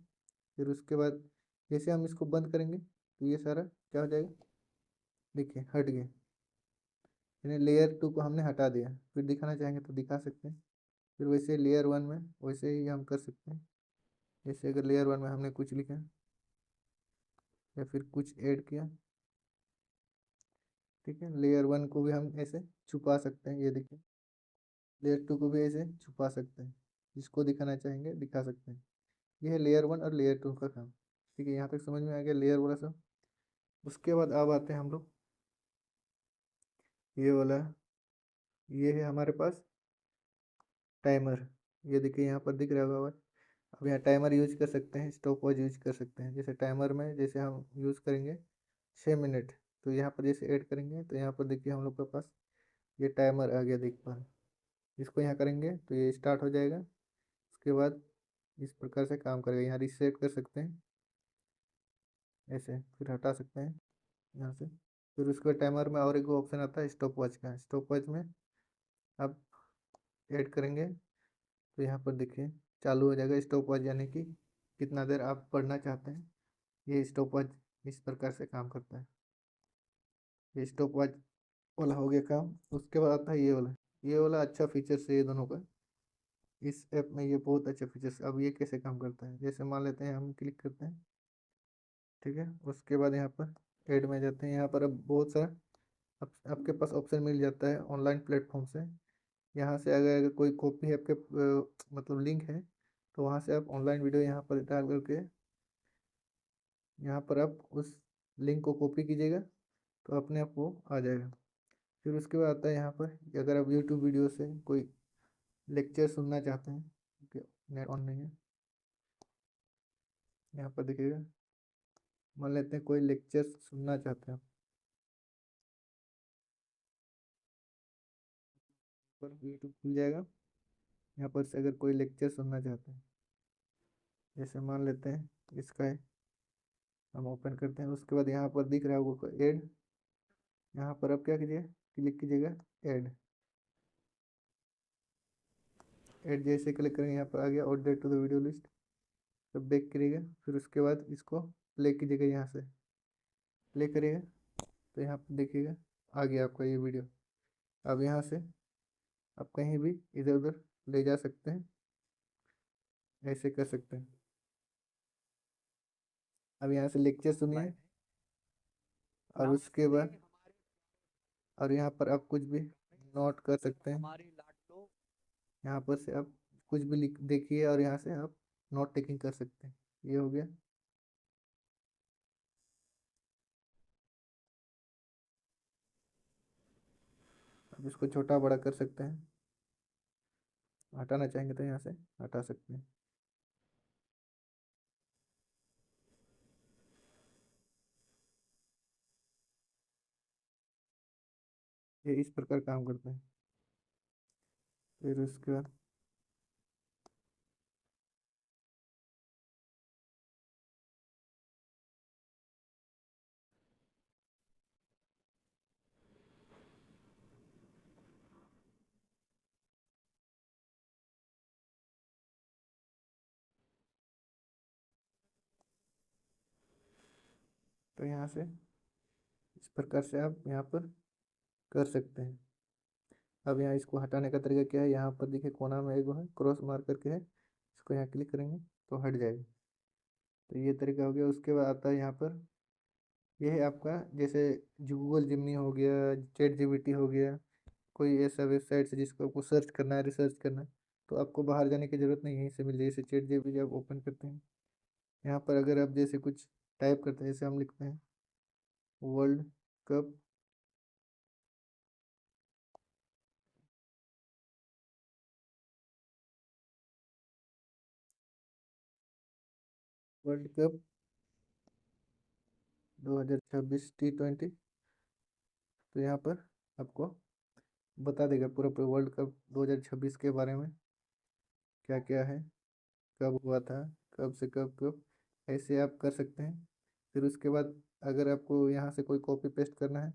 फिर उसके बाद जैसे हम इसको बंद करेंगे तो ये सारा क्या हो जाएगा, देखिए हट गया, यानी लेयर टू को हमने हटा दिया। फिर दिखाना चाहेंगे तो दिखा सकते हैं। फिर वैसे लेयर वन में वैसे ही हम कर सकते हैं। जैसे अगर लेयर वन में हमने कुछ लिखा या फिर कुछ ऐड किया, ठीक है, लेयर वन को भी हम ऐसे छुपा सकते हैं, ये देखिए। लेयर टू को भी ऐसे छुपा सकते हैं, जिसको दिखाना चाहेंगे दिखा सकते हैं। ये है लेयर वन और लेयर टू का काम। ठीक है, यहाँ तक समझ में आ गया लेयर वाला सब। उसके बाद अब आते हैं हम लोग ये वाला, ये है हमारे पास टाइमर। ये देखिए यहाँ पर दिख रहा होगा। अब यहाँ टाइमर यूज कर सकते हैं, स्टॉप वॉच यूज कर सकते हैं। जैसे टाइमर में जैसे हम यूज़ करेंगे 6 मिनट, तो यहाँ पर जैसे ऐड करेंगे तो यहाँ पर देखिए हम लोग के पास ये टाइमर आ गया, देख पा रहे हैं। इसको यहाँ करेंगे तो ये स्टार्ट हो जाएगा। उसके बाद इस प्रकार से काम करेगा। यहाँ रिसेट कर सकते हैं ऐसे, फिर हटा सकते हैं यहाँ से। फिर उसके बाद टाइमर में और एक ऑप्शन आता है स्टॉप वॉच का। स्टॉप वॉच में आप ऐड करेंगे तो यहाँ पर देखिए चालू हो जाएगा स्टॉप वॉच, यानी कि कितना देर आप पढ़ना चाहते हैं। ये स्टॉप वॉच इस प्रकार से काम करता है। ये स्टॉप वॉच वाला हो गया काम। उसके बाद आता है ये वाला अच्छा फीचर्स है ये दोनों का। इस ऐप में ये बहुत अच्छा फीचर्स। अब ये कैसे काम करता है, जैसे मान लेते हैं हम क्लिक करते हैं, ठीक है। उसके बाद यहाँ पर ऐड में जाते हैं। यहाँ पर अब बहुत सारा आपके पास ऑप्शन मिल जाता है ऑनलाइन प्लेटफॉर्म से। यहाँ से अगर कोई कॉपी है आपके मतलब लिंक है, तो वहाँ से आप ऑनलाइन वीडियो यहाँ पर डाल करके यहाँ पर आप उस लिंक को कॉपी कीजिएगा तो अपने आप वो आ जाएगा। फिर उसके बाद आता है यहाँ पर कि अगर आप यूट्यूब वीडियो से कोई लेक्चर सुनना चाहते हैं, नेट ऑन नहीं है, यहाँ पर देखिएगा, मान लेते हैं कोई लेक्चर सुनना चाहते हैं, पर यूट्यूब खुल जाएगा। यहाँ पर से अगर कोई लेक्चर सुनना चाहते हैं, जैसे मान लेते हैं इसका है, हम ओपन करते हैं। उसके बाद यहाँ पर दिख रहा है वो ऐड, यहाँ पर आप क्या कीजिए, क्लिक कीजिएगा ऐड। ऐड जैसे क्लिक करेंगे यहाँ पर आ गया और date to the video list. तब बैक करिएगा, फिर उसके बाद इसको प्ले कीजिएगा, यहाँ से प्ले करिएगा तो यहाँ पर देखिएगा आ गया आपका ये वीडियो। अब यहाँ से आप कहीं भी इधर उधर ले जा सकते हैं, ऐसे कर सकते हैं। अब यहाँ से लेक्चर सुनिए और उसके बाद और यहाँ पर आप कुछ भी नोट कर सकते हैं। यहाँ पर से आप कुछ भी लिख देखिए और यहाँ से आप नोट टेकिंग कर सकते हैं। ये हो गया। अब इसको छोटा बड़ा कर सकते हैं, हटाना चाहेंगे तो यहाँ से हटा सकते हैं। ये इस प्रकार काम करता है। फिर उसके बाद तो यहाँ से इस प्रकार से आप यहाँ पर कर सकते हैं। अब यहाँ इसको हटाने का तरीका क्या है, यहाँ पर देखिए कोना में एक वो है क्रॉस मार्क करके है, इसको यहाँ क्लिक करेंगे तो हट जाएगा। तो ये तरीका हो गया। उसके बाद आता है यहाँ पर, ये है आपका जैसे जो गूगल जिमनी हो गया, चैट जीपीटी हो गया, कोई ऐसा वेबसाइट से जिसको आपको सर्च करना है, रिसर्च करना है, तो आपको बाहर जाने की ज़रूरत नहीं, यहीं से मिल जाए। जैसे चैट जीपीटी आप ओपन करते हैं, यहाँ पर अगर आप जैसे कुछ टाइप करते हैं, जैसे हम लिखते हैं world cup, world cup 2026 T20, तो यहाँ पर आपको बता देगा पूरा पूरा वर्ल्ड कप 2026 के बारे में, क्या क्या है, कब हुआ था, कब से कब कब, ऐसे आप कर सकते हैं। फिर उसके बाद अगर आपको यहाँ से कोई कॉपी पेस्ट करना है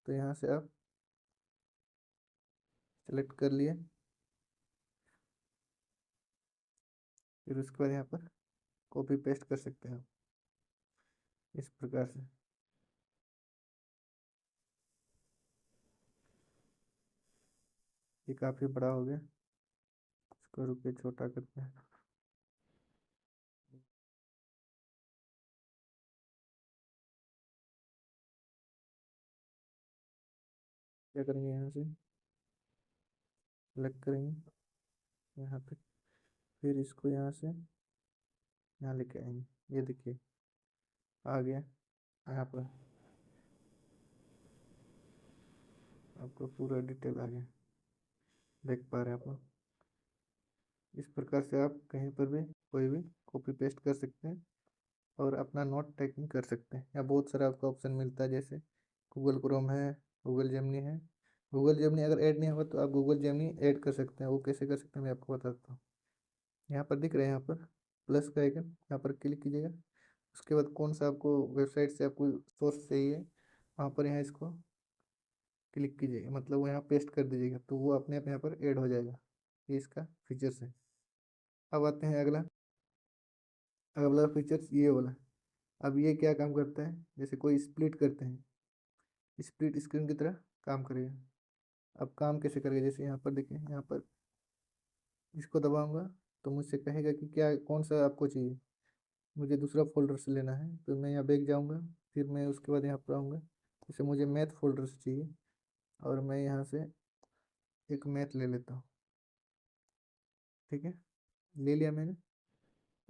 तो यहाँ से आप सेलेक्ट कर लिए, फिर उसके बाद यहाँ पर कॉपी पेस्ट कर सकते हैं आप इस प्रकार से। ये काफ़ी बड़ा हो गया, इसको रुपये छोटा करते हैं। क्या करेंगे, यहाँ से सेलेक्ट करेंगे यहाँ पे, फिर इसको यहाँ से यहाँ लेके आएंगे। ये देखिए आ गया, यहाँ पर आपको पूरा डिटेल आ गया, देख पा रहे हैं आप लोग। इस प्रकार से आप कहीं पर भी कोई भी कॉपी पेस्ट कर सकते हैं और अपना नोट टेकिंग कर सकते हैं। या बहुत सारा आपको ऑप्शन मिलता है, जैसे गूगल क्रोम है, गूगल जेमिनी है। गूगल जेमिनी अगर ऐड नहीं होगा तो आप गूगल जेमिनी ऐड कर सकते हैं। वो कैसे कर सकते हैं मैं आपको बताता हूँ। यहाँ पर दिख रहे हैं, यहाँ पर प्लस का आइकन, यहाँ पर क्लिक कीजिएगा। उसके बाद कौन सा आपको वेबसाइट से आपको सोर्स चाहिए वहाँ पर यहाँ इसको क्लिक कीजिएगा, मतलब वो यहाँ पेस्ट कर दीजिएगा, तो वो अपने आप यहाँ पर ऐड हो जाएगा। ये इसका फीचर्स है। अब आते हैं अगला। अगला फीचर्स ये वाला। अब ये क्या काम करता है, जैसे कोई स्प्लिट करते हैं, स्प्लिट स्क्रीन की तरह काम करेगा। अब काम कैसे करेगा, जैसे यहाँ पर देखिए, यहाँ पर इसको दबाऊंगा तो मुझसे कहेगा कि क्या कौन सा आपको चाहिए। मुझे दूसरा फोल्डर से लेना है, तो मैं यहाँ बैक जाऊँगा, फिर मैं उसके बाद यहाँ पर आऊँगा। जैसे मुझे मैथ फोल्डर से चाहिए, और मैं यहाँ से एक मैथ ले लेता हूँ। ठीक है, ले लिया मैंने।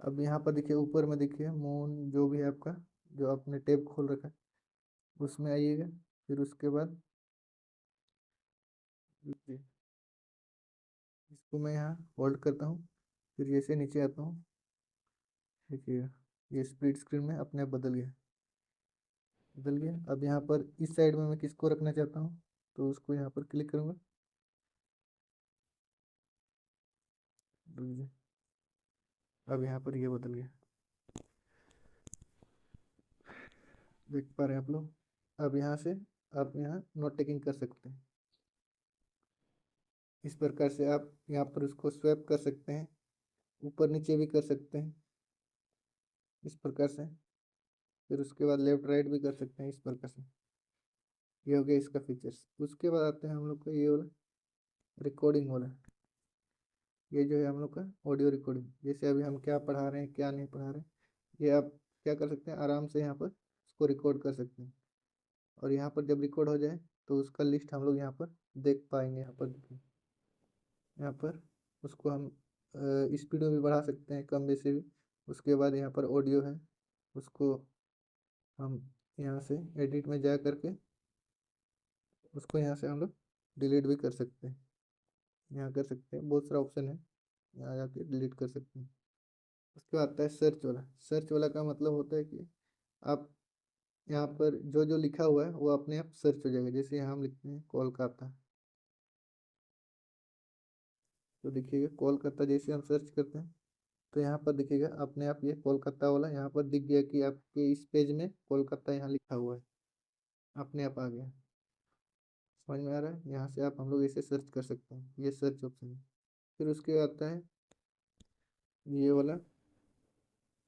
अब यहाँ पर देखिए, ऊपर में देखिए मून जो भी है आपका, जो आपने टैब खोल रखा है, उसमें आइएगा। फिर उसके बाद देखिए, इसको मैं यहाँ होल्ड करता हूँ, फिर जैसे नीचे आता हूँ, देखिएगा ये स्प्लिट स्क्रीन में अपने आप बदल गया। बदल गया। अब यहाँ पर इस साइड में मैं किसको रखना चाहता हूँ, तो उसको यहाँ पर क्लिक करूँगा। रुक, अब यहाँ पर ये बदल गया, देख पा रहे हैं आप लोग। अब यहाँ से आप यहाँ नोट टेकिंग कर सकते हैं। इस प्रकार से आप यहाँ पर उसको स्वैप कर सकते हैं, ऊपर नीचे भी कर सकते हैं इस प्रकार से। फिर उसके बाद लेफ्ट राइट भी कर सकते हैं इस प्रकार से। ये हो गया इसका फीचर्स। उसके बाद आते हैं हम लोग का ये वाला रिकॉर्डिंग वाला। ये जो है हम लोग का ऑडियो रिकॉर्डिंग, जैसे अभी हम क्या पढ़ा रहे हैं क्या नहीं पढ़ा रहे हैं, ये आप क्या कर सकते हैं, आराम से यहाँ पर उसको रिकॉर्ड कर सकते हैं। और यहाँ पर जब रिकॉर्ड हो जाए तो उसका लिस्ट हम लोग यहाँ पर देख पाएंगे। यहाँ पर देखिए, यहाँ पर उसको हम स्पीड में भी बढ़ा सकते हैं, कम वैसे भी। उसके बाद यहाँ पर ऑडियो है, उसको हम यहाँ से एडिट में जा करके उसको यहाँ से हम लोग डिलीट भी कर सकते हैं। यहाँ कर सकते हैं, बहुत सारा ऑप्शन है, यहाँ जाके डिलीट कर सकते हैं। उसके बाद आता है सर्च वाला। सर्च वाला का मतलब होता है कि आप यहाँ पर जो जो लिखा हुआ है वो अपने आप सर्च हो जाएगा। जैसे यहाँ हम लिखते हैं कोलकाता, तो देखिएगा कोलकाता जैसे हम सर्च करते हैं तो यहाँ पर दिखेगा अपने आप, ये कोलकाता वाला यहाँ पर दिख गया कि आपके इस पेज में कोलकाता यहाँ लिखा हुआ है, अपने आप आ गया। समझ में आ रहा है। यहाँ से आप हम लोग इसे सर्च कर सकते हैं, ये सर्च ऑप्शन है। फिर उसके बाद आता है ये वाला,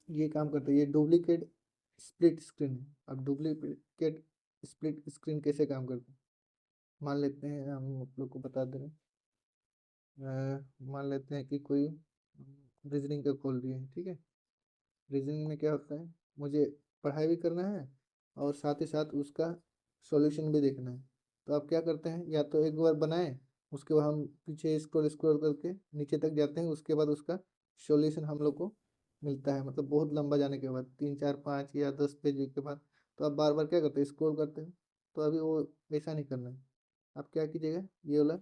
ये काम करता है, ये डुप्लीकेट स्प्लिट स्क्रीन है। अब डुप्लीकेट स्प्लिट स्क्रीन कैसे काम करता है, मान लेते हैं, हम आप लोग को बता दे रहे हैं। मान लेते हैं कि कोई रीजनिंग का खोल रही है, ठीक है। रीजनिंग में क्या होता है, मुझे पढ़ाई भी करना है और साथ ही साथ उसका सॉल्यूशन भी देखना है। तो आप क्या करते हैं, या तो एक बार बनाएं, उसके बाद हम पीछे स्क्रॉल स्क्रॉल करके नीचे तक जाते हैं, उसके बाद उसका सॉल्यूशन हम लोग को मिलता है, मतलब बहुत लंबा जाने के बाद, 3 4 5 या 10 पेज के बाद। तो आप बार बार क्या करते हैं, स्क्रॉल करते हैं। तो अभी वो ऐसा नहीं करना है। आप क्या कीजिएगा, ये वाला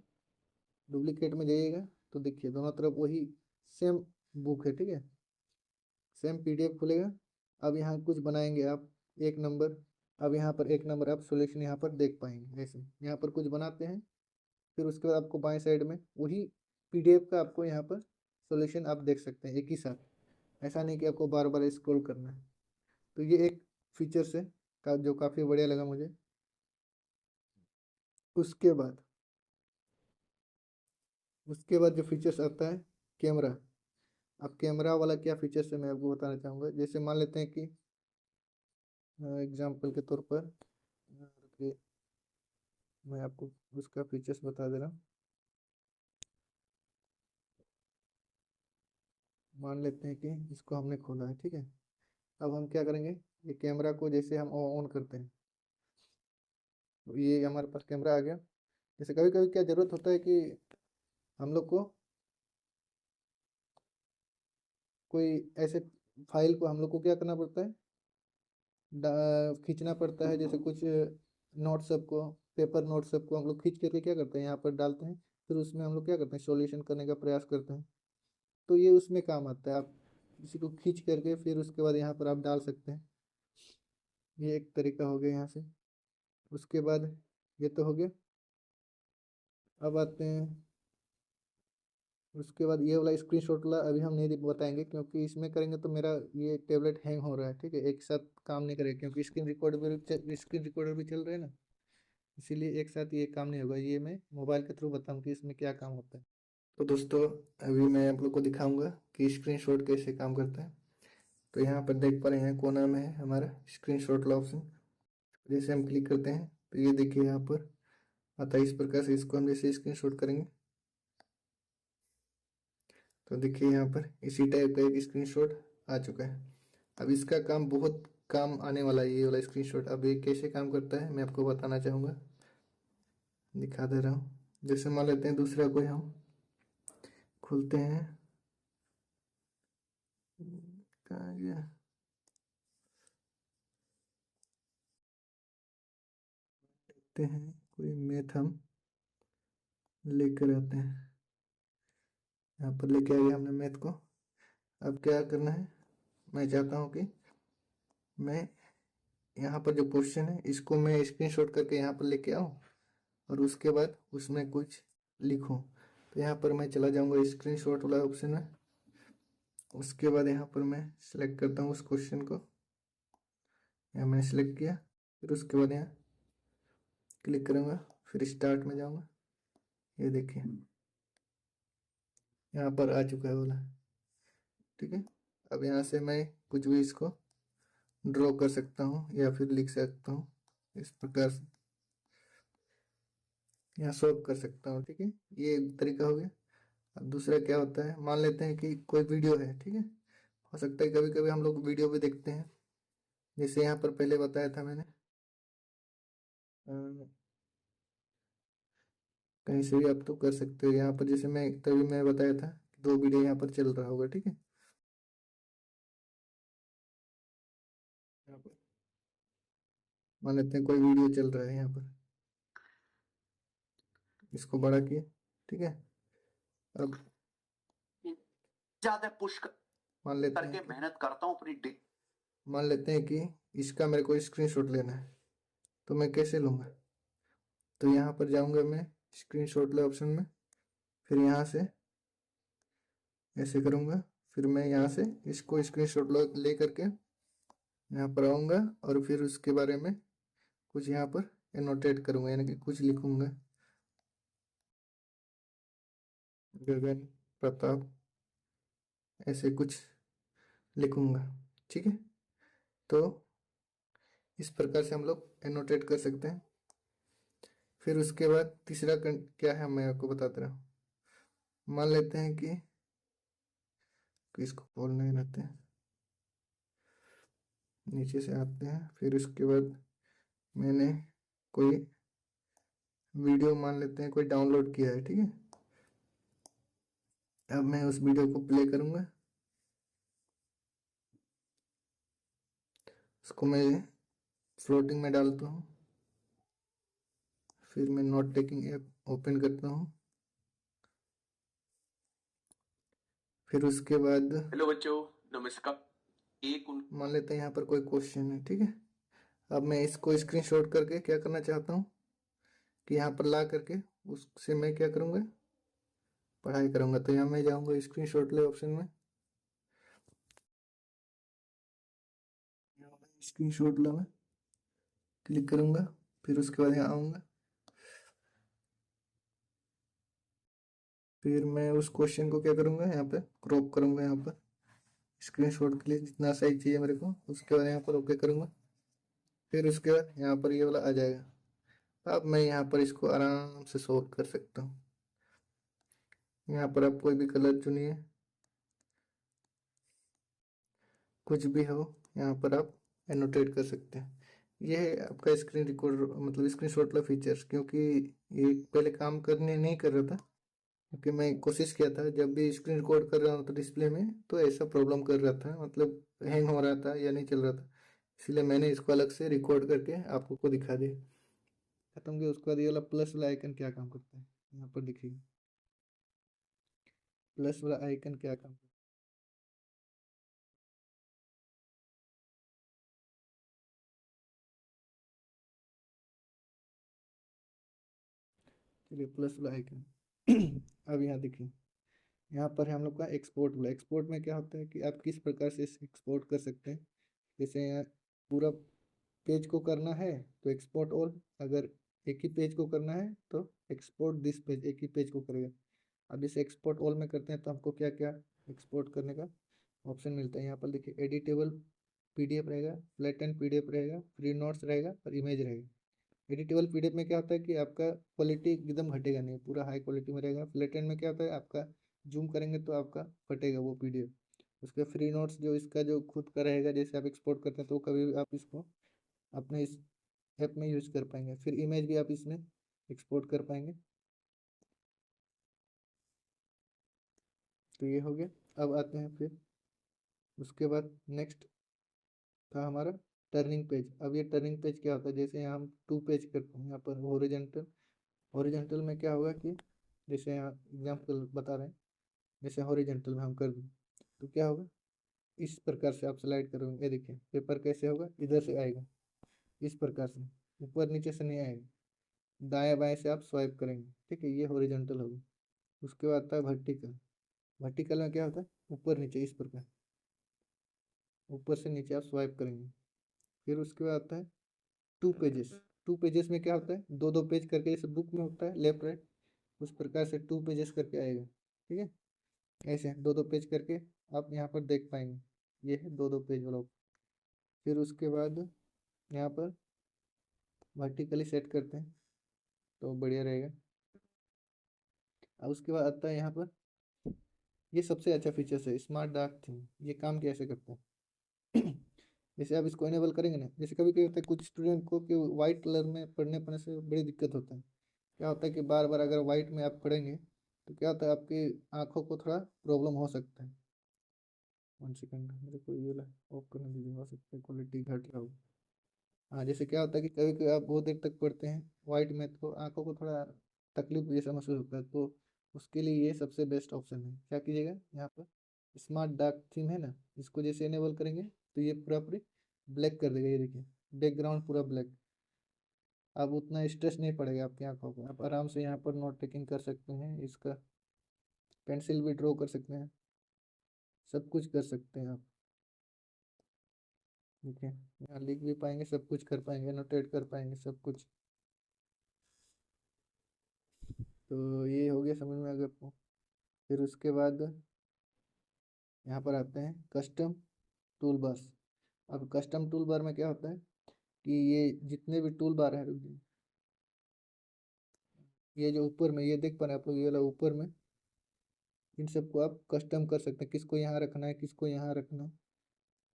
डुप्लीकेट में जाइएगा, तो देखिए दोनों तरफ वही सेम बुक है, ठीक है, सेम पीडीएफ खुलेगा। अब यहाँ कुछ बनाएंगे आप, 1 नंबर। अब यहाँ पर 1 नंबर आप सॉल्यूशन यहाँ पर देख पाएंगे। ऐसे यहाँ पर कुछ बनाते हैं, फिर उसके बाद आपको बाएं साइड में वही पीडीएफ का आपको यहाँ पर सॉल्यूशन आप देख सकते हैं एक ही साथ। ऐसा नहीं कि आपको बार बार स्क्रॉल करना है। तो ये एक फीचर्स है का जो काफ़ी बढ़िया लगा मुझे। उसके बाद उसके बाद जो फीचर्स आता है कैमरा। अब कैमरा वाला क्या फीचर्स है मैं आपको बताना चाहूँगा। जैसे मान लेते हैं कि एग्जाम्पल के तौर पर, रुकिए, मैं आपको उसका फीचर्स बता दे रहा हूँ। मान लेते हैं कि इसको हमने खोला है, ठीक है। अब हम क्या करेंगे, ये कैमरा को जैसे हम ऑन करते हैं, तो ये हमारे पास कैमरा आ गया। जैसे कभी कभी क्या ज़रूरत होता है कि हम लोग को कोई ऐसे फाइल को हम लोग को क्या करना पड़ता है, खींचना पड़ता है। जैसे कुछ नोट्स सबको, पेपर नोट्स सबको हम लोग खींच करके क्या करते हैं, यहाँ पर डालते हैं। फिर उसमें हम लोग क्या करते हैं, सॉल्यूशन करने का प्रयास करते हैं। तो ये उसमें काम आता है। आप किसी को खींच करके फिर उसके बाद यहाँ पर आप डाल सकते हैं। ये एक तरीका हो गया यहाँ से। उसके बाद ये तो हो गया। अब आते हैं उसके बाद ये वाला स्क्रीनशॉट वाला अभी हम नहीं बताएंगे, क्योंकि इसमें करेंगे तो मेरा ये टेबलेट हैंग हो रहा है, ठीक है, एक साथ काम नहीं करेगा, क्योंकि स्क्रीन रिकॉर्डर भी चल रहा है ना, इसीलिए एक साथ ये काम नहीं होगा। ये मैं मोबाइल के थ्रू बताऊँ कि इसमें क्या काम होता है। तो दोस्तों, अभी मैं आप लोग को दिखाऊंगा कि स्क्रीनशॉट कैसे काम करता है। तो यहाँ पर देख पा रहे हैं कोना में है हमारा स्क्रीनशॉट वाला ऑप्शन। जैसे हम क्लिक करते हैं तो ये देखिए यहाँ पर आता है इस प्रकार से। इसको हम जैसे स्क्रीनशॉट करेंगे तो देखिए यहाँ पर इसी टाइप का एक स्क्रीनशॉट आ चुका है। अब इसका काम बहुत काम आने वाला है, ये वाला स्क्रीनशॉट। अब ये कैसे काम करता है मैं आपको बताना चाहूँगा, दिखा दे रहा हूँ। जैसे मान लेते हैं दूसरा कोई हम खोलते हैं, कहाँ गया, देखते हैं कोई मैथ हम लेकर आते हैं। यहाँ पर लेके आ गया हमने मैथ को। अब क्या करना है, मैं चाहता हूँ कि मैं यहाँ पर जो क्वेश्चन है इसको मैं स्क्रीनशॉट करके यहाँ पर लेके आऊँ और उसके बाद उसमें कुछ लिखूँ। तो यहाँ पर मैं चला जाऊँगा स्क्रीनशॉट वाला ऑप्शन में। उसके बाद यहाँ पर मैं सिलेक्ट करता हूँ उस क्वेश्चन को, यहाँ मैंने सेलेक्ट किया। फिर उसके बाद यहाँ क्लिक करूँगा, फिर स्टार्ट में जाऊँगा। ये देखिए यहाँ पर आ चुका है वाला, ठीक है। अब यहाँ से मैं कुछ भी इसको ड्रॉ कर सकता हूँ या फिर लिख सकता हूँ, इस प्रकार से यहाँ सॉल्व कर सकता हूँ, ठीक है। ये एक तरीका हो गया। अब दूसरा क्या होता है, मान लेते हैं कि कोई वीडियो है, ठीक है। हो सकता है कभी कभी हम लोग वीडियो भी देखते हैं, जैसे यहाँ पर पहले बताया था मैंने, कहीं से भी आप तो कर सकते हो। यहाँ पर जैसे मैं तभी मैं बताया था कि दो वीडियो यहाँ पर चल रहा होगा, ठीक है। यहाँ पर मान लेते हैं कोई वीडियो चल रहा है यहाँ पर, इसको बड़ा किया, ठीक है। अब ज्यादा पुश मान लेते करके हैं मेहनत करता हूँ अपनी मान लेते हैं कि इसका मेरे को स्क्रीनशॉट लेना है, तो मैं कैसे लूँगा। तो यहाँ पर जाऊँगा मैं स्क्रीनशॉट ले ऑप्शन में, फिर यहाँ से ऐसे करूँगा, फिर मैं यहाँ से इसको स्क्रीनशॉट ले करके यहाँ पर आऊँगा और फिर उसके बारे में कुछ यहाँ पर एनोटेट करूँगा, यानी कि कुछ लिखूँगा, गगन प्रताप, ऐसे कुछ लिखूँगा, ठीक है। तो इस प्रकार से हम लोग एनोटेट कर सकते हैं। फिर उसके बाद तीसरा क्या है मैं आपको बताता रहा हूँ। मान लेते हैं कि इसको खोल नहीं रहते हैं, नीचे से आते हैं। फिर उसके बाद मैंने कोई वीडियो मान लेते हैं कोई डाउनलोड किया है, ठीक है। अब मैं उस वीडियो को प्ले करूँगा, उसको मैं फ्लोटिंग में डालता हूँ। फिर मैं नोट टेकिंग ऐप ओपन करता हूँ। फिर उसके बाद हेलो बच्चों, नमस्कार। मान लेते हैं यहाँ पर कोई क्वेश्चन है, ठीक है। अब मैं इसको स्क्रीनशॉट करके क्या करना चाहता हूँ कि यहाँ पर ला करके उससे मैं क्या करूँगा, पढ़ाई करूँगा। तो यहाँ मैं जाऊँगा स्क्रीनशॉट ले ऑप्शन में, स्क्रीनशॉट ला में क्लिक करूँगा। फिर उसके बाद यहाँ आऊँगा, फिर मैं उस क्वेश्चन को क्या करूँगा, यहाँ पे क्रॉप करूँगा, यहाँ पर स्क्रीनशॉट के लिए जितना साइज चाहिए मेरे को। उसके बाद यहाँ पर ओके करूँगा। फिर उसके बाद यहाँ पर ये वाला आ जाएगा। अब मैं यहाँ पर इसको आराम से सॉल्व कर सकता हूँ। यहाँ पर आप कोई भी कलर चुनिए, कुछ भी हो यहाँ पर आप एनोटेट कर सकते हैं। ये है आपका स्क्रीन रिकॉर्ड, मतलब स्क्रीन शॉट वाला फीचर्स। क्योंकि ये पहले काम करने नहीं कर रहा था, क्योंकि मैं कोशिश किया था जब भी स्क्रीन रिकॉर्ड कर रहा हूँ तो डिस्प्ले में तो ऐसा प्रॉब्लम कर रहा था, मतलब हैंग हो रहा था या नहीं चल रहा था। इसलिए मैंने इसको अलग से रिकॉर्ड करके आपको को दिखा दिया। खत्म किया। उसके बाद ये वाला प्लस वाला आइकन क्या काम करता है, यहाँ पर देखिए प्लस वाला आइकन क्या काम करता है। चलिए प्लस वाला आइकन अब यहाँ देखिए, यहाँ पर है हम लोग का एक्सपोर्ट बोला। एक्सपोर्ट में क्या होता है कि आप किस प्रकार से एक्सपोर्ट कर सकते हैं। जैसे यहाँ पूरा पेज को करना है तो एक्सपोर्ट ऑल, अगर एक ही पेज को करना है तो एक्सपोर्ट दिस पेज, एक ही पेज को करेगा। अब इसे एक्सपोर्ट ऑल में करते हैं तो हमको क्या क्या एक्सपोर्ट करने का ऑप्शन मिलता है। यहाँ पर देखिए एडिटेबल पीडीएफ रहेगा, फ्लैट एंड पीडीएफ रहेगा, फ्री नोट्स रहेगा और इमेज रहेगा। एडिटेबल पीडीएफ में क्या होता है कि आपका क्वालिटी एकदम घटेगा नहीं, पूरा हाई क्वालिटी में रहेगा। फ्लैट एंड में क्या होता है आपका जूम करेंगे तो आपका फटेगा वो पीडीएफ। उसके फ्री नोट्स जो इसका जो खुद का रहेगा, जैसे आप एक्सपोर्ट करते हैं तो कभी भी आप इसको अपने इस ऐप में यूज कर पाएंगे। फिर इमेज भी आप इसमें एक्सपोर्ट कर पाएंगे। तो ये हो गया। अब आते हैं फिर उसके बाद नेक्स्ट था हमारा टर्निंग पेज। अब ये टर्निंग पेज क्या होता है, जैसे यहाँ हम टू पेज करते हैं, यहाँ पर हॉरिजेंटल। हॉरिजेंटल में क्या होगा कि जैसे यहाँ एग्जाम्पल बता रहे हैं, जैसे हॉरिजेंटल में हम कर दें तो क्या होगा, इस प्रकार से आप स्लाइड करोगे। ये देखिए पेपर कैसे होगा, इधर से आएगा इस प्रकार से, ऊपर नीचे से नहीं आएगा। दाएं बाएं से आप स्वाइप करेंगे, ठीक है, ये हॉरिजेंटल होगा। उसके बाद आता है वर्टिकल। वर्टिकल में क्या होता है, ऊपर नीचे इस प्रकार, ऊपर से नीचे आप स्वाइप करेंगे। फिर उसके बाद आता है टू पेजेस। टू पेजेस में क्या होता है, दो दो पेज करके, जैसे बुक में होता है लेफ्ट राइट, उस प्रकार से टू पेजेस करके आएगा। ठीक है, ऐसे दो दो पेज करके आप यहाँ पर देख पाएंगे। ये है दो दो पेज वाला। फिर उसके बाद यहाँ पर वर्टिकली सेट करते हैं तो बढ़िया रहेगा। अब उसके बाद आता है यहाँ पर, ये सबसे अच्छा फीचर्स है स्मार्ट डार्क थीम। ये काम कैसे करता है जैसे आप इसको इनेबल करेंगे ना, जैसे कभी कभी होता है कुछ स्टूडेंट को कि वाइट कलर में पढ़ने पढ़ने से बड़ी दिक्कत होता है। क्या होता है कि बार बार अगर वाइट में आप पढ़ेंगे तो क्या होता है आपकी आंखों को थोड़ा प्रॉब्लम हो सकता है। 1 सेकंड, मेरे को ये ऑफ करने दीजिए, हो सकता है क्वालिटी घट रहा हो। हाँ, जैसे क्या होता है कि कभी कभी आप बहुत देर तक पढ़ते हैं वाइट में तो आंखों को थोड़ा तकलीफ जैसा महसूस होता है, तो उसके लिए ये सबसे बेस्ट ऑप्शन है। क्या कीजिएगा, यहाँ पर स्मार्ट डार्क थीम है ना, इसको जैसे इनेबल करेंगे तो ये पूरा पूरी ब्लैक कर देगा। ये देखिए बैकग्राउंड पूरा ब्लैक। अब उतना स्ट्रेस नहीं पड़ेगा आपकी आंखों को, आप आराम से यहाँ पर नोट टेकिंग कर सकते हैं, इसका पेंसिल भी ड्रॉ कर सकते हैं, सब कुछ कर सकते हैं आप। ठीक है, यहाँ लिख भी पाएंगे, सब कुछ कर पाएंगे, नोटेट कर पाएंगे सब कुछ। तो ये हो गया समझ में अगर आपको। फिर उसके बाद यहाँ पर आते हैं कस्टम टूल बार्स। अब कस्टम टूल बार में क्या होता है कि ये जितने भी टूल बार है, रुक जाइए, ये जो ऊपर में ये देख पा रहे हैं आप लोग, ये वाला ऊपर में, इन सबको आप कस्टम कर सकते हैं। किसको यहाँ रखना है, किसको यहाँ रखना है,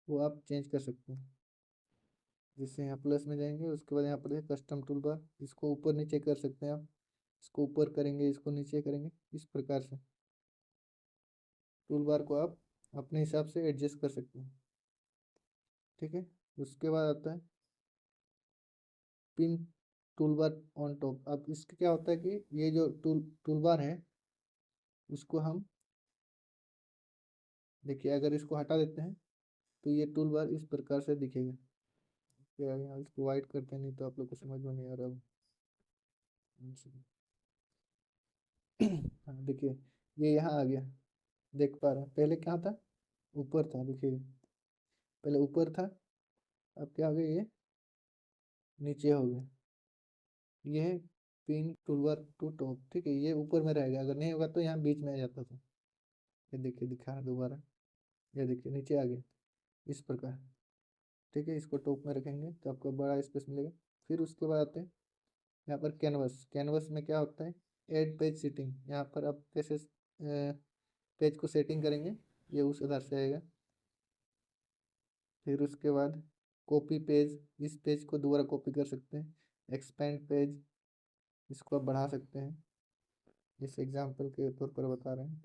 वो आप चेंज कर सकते हैं। जैसे यहाँ प्लस में जाएंगे, उसके बाद यहाँ पर है कस्टम टूल बार, इसको ऊपर नीचे कर सकते हैं आप। इसको ऊपर करेंगे, इसको नीचे करेंगे, इस प्रकार से टूल बार को आप अपने हिसाब से एडजस्ट कर सकते हैं। ठीक है, उसके बाद आता है pin tool bar on top. अब इसका क्या होता है कि ये जो टूल बार है उसको हम देखिए, अगर इसको हटा देते हैं तो ये टूल बार इस प्रकार से दिखेगा। क्या यहाँ इसको वाइट करते हैं, नहीं तो आप लोग को समझ में नहीं आ रहा। हाँ देखिए, ये यहाँ आ गया, देख पा रहे हैं, पहले क्या था, ऊपर था, देखिए पहले ऊपर था, अब क्या हो गया, ये नीचे हो गया। ये है पिन टूलबार टू टॉप। ठीक है, ये ऊपर में रहेगा, अगर नहीं होगा तो यहाँ बीच में आ जाता था। ये देखिए दिखा रहा दोबारा, ये देखिए नीचे आ गया इस प्रकार। ठीक है, इसको टॉप में रखेंगे तो आपको बड़ा स्पेस मिलेगा। फिर उसके बाद आते हैं यहाँ पर कैनवस। कैनवस में क्या होता है, एड पेज सेटिंग। यहाँ पर आप कैसे पेज को सेटिंग करेंगे, ये उस आधार से आएगा। फिर उसके बाद कॉपी पेज, इस पेज को दोबारा कॉपी कर सकते हैं। एक्सपेंड पेज, इसको आप बढ़ा सकते हैं, इस एग्जांपल के तौर पर बता रहे हैं।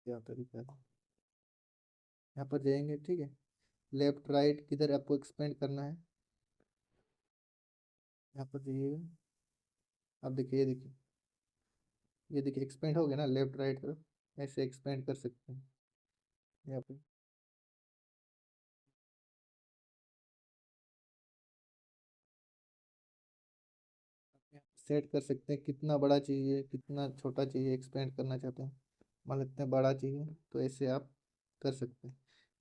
क्या तरीका है, यहाँ पर जाएंगे, ठीक है, लेफ्ट राइट किधर आपको एक्सपेंड करना है, यहाँ पर जाइएगा। अब देखिए, ये देखिए एक्सपेंड हो गया ना लेफ्ट राइट तरफ, ऐसे एक्सपेंड कर सकते हैं यहाँ पे। सेट कर सकते हैं कितना बड़ा चाहिए कितना छोटा चाहिए, एक्सपेंड करना चाहते हैं, मान लेते हैं बड़ा चाहिए तो ऐसे आप कर सकते हैं।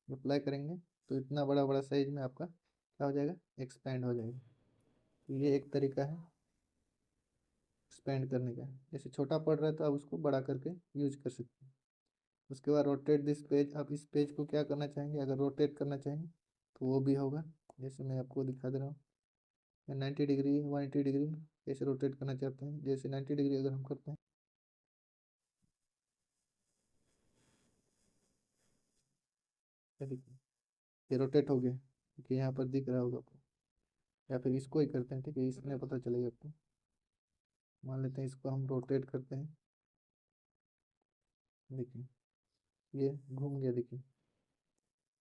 अप्लाई करेंगे तो इतना बड़ा बड़ा साइज में आपका क्या हो जाएगा, एक्सपेंड हो जाएगा। तो ये एक तरीका है एक्सपेंड करने का। जैसे छोटा पड़ रहा है तो आप उसको बड़ा करके यूज कर सकते हैं। उसके बाद रोटेट दिस पेज, आप इस पेज को क्या करना चाहेंगे, अगर रोटेट करना चाहेंगे तो वो भी होगा। जैसे मैं आपको दिखा दे रहा हूँ 90 डिग्री 180 डिग्री कैसे रोटेट करना चाहते हैं। जैसे 90 डिग्री अगर हम करते हैं, ये देखिए ये रोटेट हो गया, क्योंकि यहाँ पर दिख रहा होगा आपको। या फिर इसको ही करते हैं, ठीक है, इसमें पता चलेगा आपको। मान लेते हैं इसको हम रोटेट करते हैं, देखिए ये घूम गया, देखिए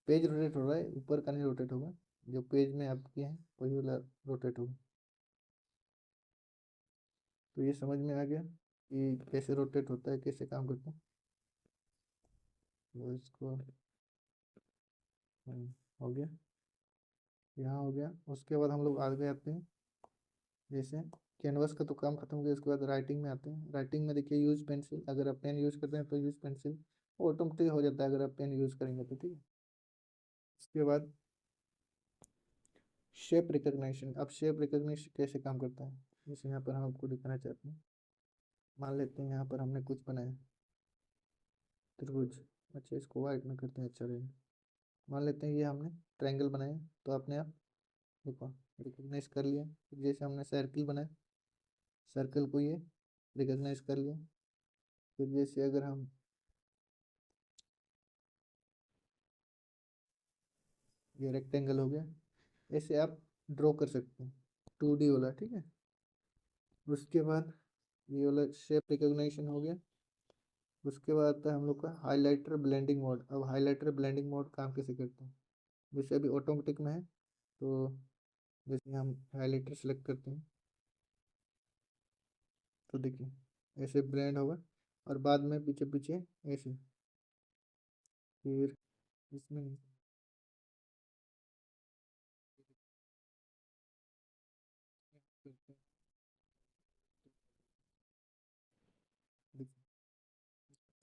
पेज रोटेट हो रहा है, ऊपर का नहीं रोटेट होगा, जो पेज में आप किए हैं वही वाला रोटेट होगा। तो ये समझ में आ गया कि कैसे रोटेट होता है, कैसे काम करता है। तो इसको हो गया, यहाँ हो गया। उसके बाद हम लोग आगे आते हैं, जैसे कैनवस का तो काम खत्म हो गया। उसके बाद राइटिंग में आते हैं। राइटिंग में देखिए यूज पेंसिल, अगर आप पेन यूज करते हैं तो यूज पेंसिल ऑटोमेटिक हो जाता है अगर आप पेन यूज करेंगे तो, ठीक है। उसके बाद शेप रिकॉग्निशन। अब शेप रिकॉग्निशन कैसे काम करता है, जैसे यहाँ पर हम आपको दिखाना चाहते हैं। मान लेते हैं यहाँ पर हमने कुछ बनाया त्रिभुज, अच्छा इसको वाइट में करते हैं, अच्छा रहेगा। मान लेते हैं ये हमने ट्रायंगल बनाया, तो आपने आप देखो रिकॉग्नाइज कर लिया। फिर जैसे हमने सर्किल बनाया, सर्कल को ये रिकॉग्नाइज कर लिया। फिर जैसे अगर हम ये रेक्टेंगल हो गया, ऐसे आप ड्रॉ कर सकते हैं 2D वाला, ठीक है। उसके बाद ये वाला शेप रिकॉग्निशन हो गया। उसके बाद आता है हम लोग का हाइलाइटर ब्लेंडिंग मोड। अब हाइलाइटर ब्लेंडिंग मोड काम कैसे करते हैं, जैसे अभी ऑटोमेटिक में है, तो जैसे हम हाइलाइटर सेलेक्ट करते हैं तो देखिए ऐसे ब्लेंड होगा, और बाद में पीछे पीछे ऐसे। फिर इसमें नहीं,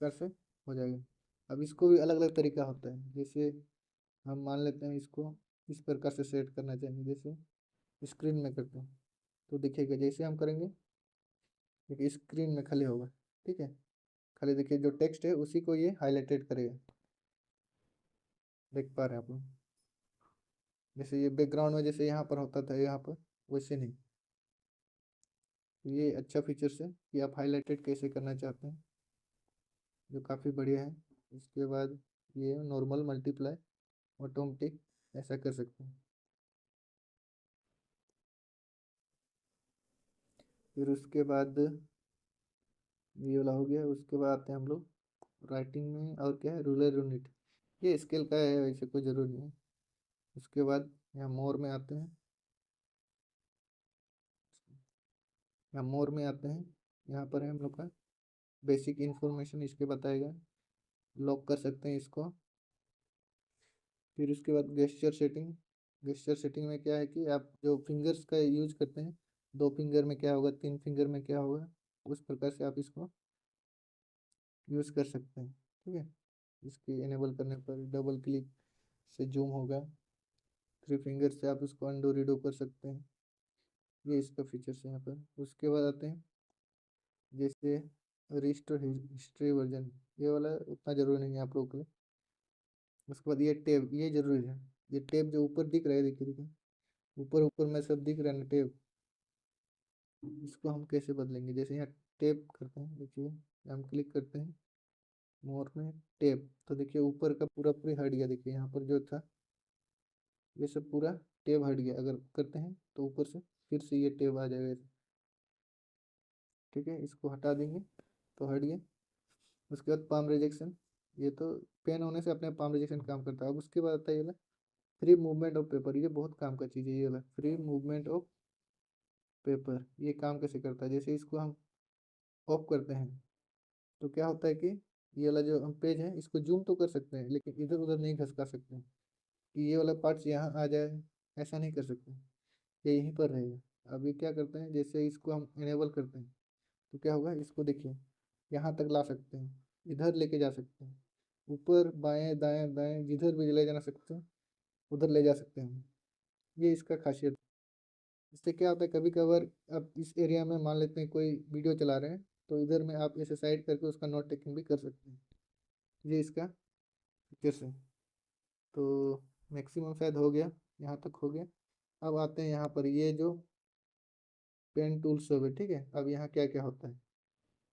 कर से हो जाएगा। अब इसको भी अलग अलग तरीका होता है। जैसे हम मान लेते हैं इसको इस प्रकार से सेट करना चाहेंगे, जैसे स्क्रीन में करते हैं तो दिखेगा। जैसे हम करेंगे देखिए स्क्रीन में खाली होगा, ठीक है, खाली देखिए जो टेक्स्ट है उसी को ये हाईलाइटेड करेगा, देख पा रहे हैं आप लोग। जैसे ये बैकग्राउंड में जैसे यहाँ पर होता था यहाँ पर, वैसे नहीं। तो ये अच्छा फीचर्स है कि आप हाईलाइटेड कैसे करना चाहते हैं, जो काफ़ी बढ़िया है। इसके बाद ये नॉर्मल मल्टीप्लाई ऑटोमेटिक ऐसा कर सकते हैं। फिर उसके बाद ये वाला हो गया। उसके बाद आते हैं हम लोग राइटिंग में, और क्या है, रूलर यूनिट। ये स्केल का है, वैसे कोई ज़रूरी नहीं है। उसके बाद यहाँ मोर में आते हैं, यहाँ मोर में आते हैं, यहाँ पर है हम लोग का बेसिक इन्फॉर्मेशन, इसके बताएगा, लॉक कर सकते हैं इसको। फिर उसके बाद गेस्चर सेटिंग। गेस्चर सेटिंग में क्या है कि आप जो फिंगर्स का यूज करते हैं, 2 फिंगर में क्या होगा, 3 फिंगर में क्या होगा, उस प्रकार से आप इसको यूज कर सकते हैं, ठीक है। इसके इनेबल करने पर डबल क्लिक से जूम होगा, 3 फिंगर से आप इसको अंडो रीडो कर सकते हैं। ये इसका फीचर्स है यहाँ पर। उसके बाद आते हैं जैसे रिस्टोर हिस्ट्री वर्जन, ये वाला उतना जरूरी नहीं है आप लोगों के लिए। उसके बाद ये टैब, ये जरूरी है। ये टैब जो ऊपर दिख रहा है, देखिए देखिए ऊपर ऊपर में सब दिख रहा है ना टैब, इसको हम कैसे बदलेंगे। जैसे यहाँ टैब करते हैं, देखिए हम क्लिक करते हैं मोर में टैब, तो देखिए ऊपर का पूरा पूरी हट गया। देखिए यहाँ पर जो था ये सब पूरा टैब हट गया। अगर करते हैं तो ऊपर से फिर से ये टैब आ जाएगा, ठीक है। इसको हटा देंगे तो हट गया। उसके बाद पाम रिजेक्शन, ये तो पेन होने से अपने पाम रिजेक्शन काम करता है। अब उसके बाद आता है ये वाला फ्री मूवमेंट ऑफ पेपर, ये बहुत काम का चीज़ है। ये वाला फ्री मूवमेंट ऑफ पेपर, ये काम कैसे करता है, जैसे इसको हम ऑफ करते हैं तो क्या होता है कि ये वाला जो हम पेज है इसको जूम तो कर सकते हैं, लेकिन इधर उधर नहीं खसका सकते हैं कि ये वाला पार्ट्स यहाँ आ जाए, ऐसा नहीं कर सकते, ये यहीं पर रहेगा। अभी क्या करते हैं, जैसे इसको हम इनेबल करते हैं तो क्या होगा, इसको देखिए यहाँ तक ला सकते हैं, इधर लेके जा सकते हैं, ऊपर बाएं दाएं दाएं जिधर भी ले जाना सकते हैं उधर ले जा सकते हैं। ये इसका खासियत। इससे क्या होता है, कभी कभार आप इस एरिया में मान लेते हैं कोई वीडियो चला रहे हैं, तो इधर में आप ऐसे साइड करके उसका नोट टेकिंग भी कर सकते हैं। ये इसका फीचर्स है। तो मैक्सिमम शायद हो गया, यहाँ तक हो गया। अब आते हैं यहाँ पर, ये जो पेन टूल सब है, ठीक है। अब यहाँ क्या क्या होता है,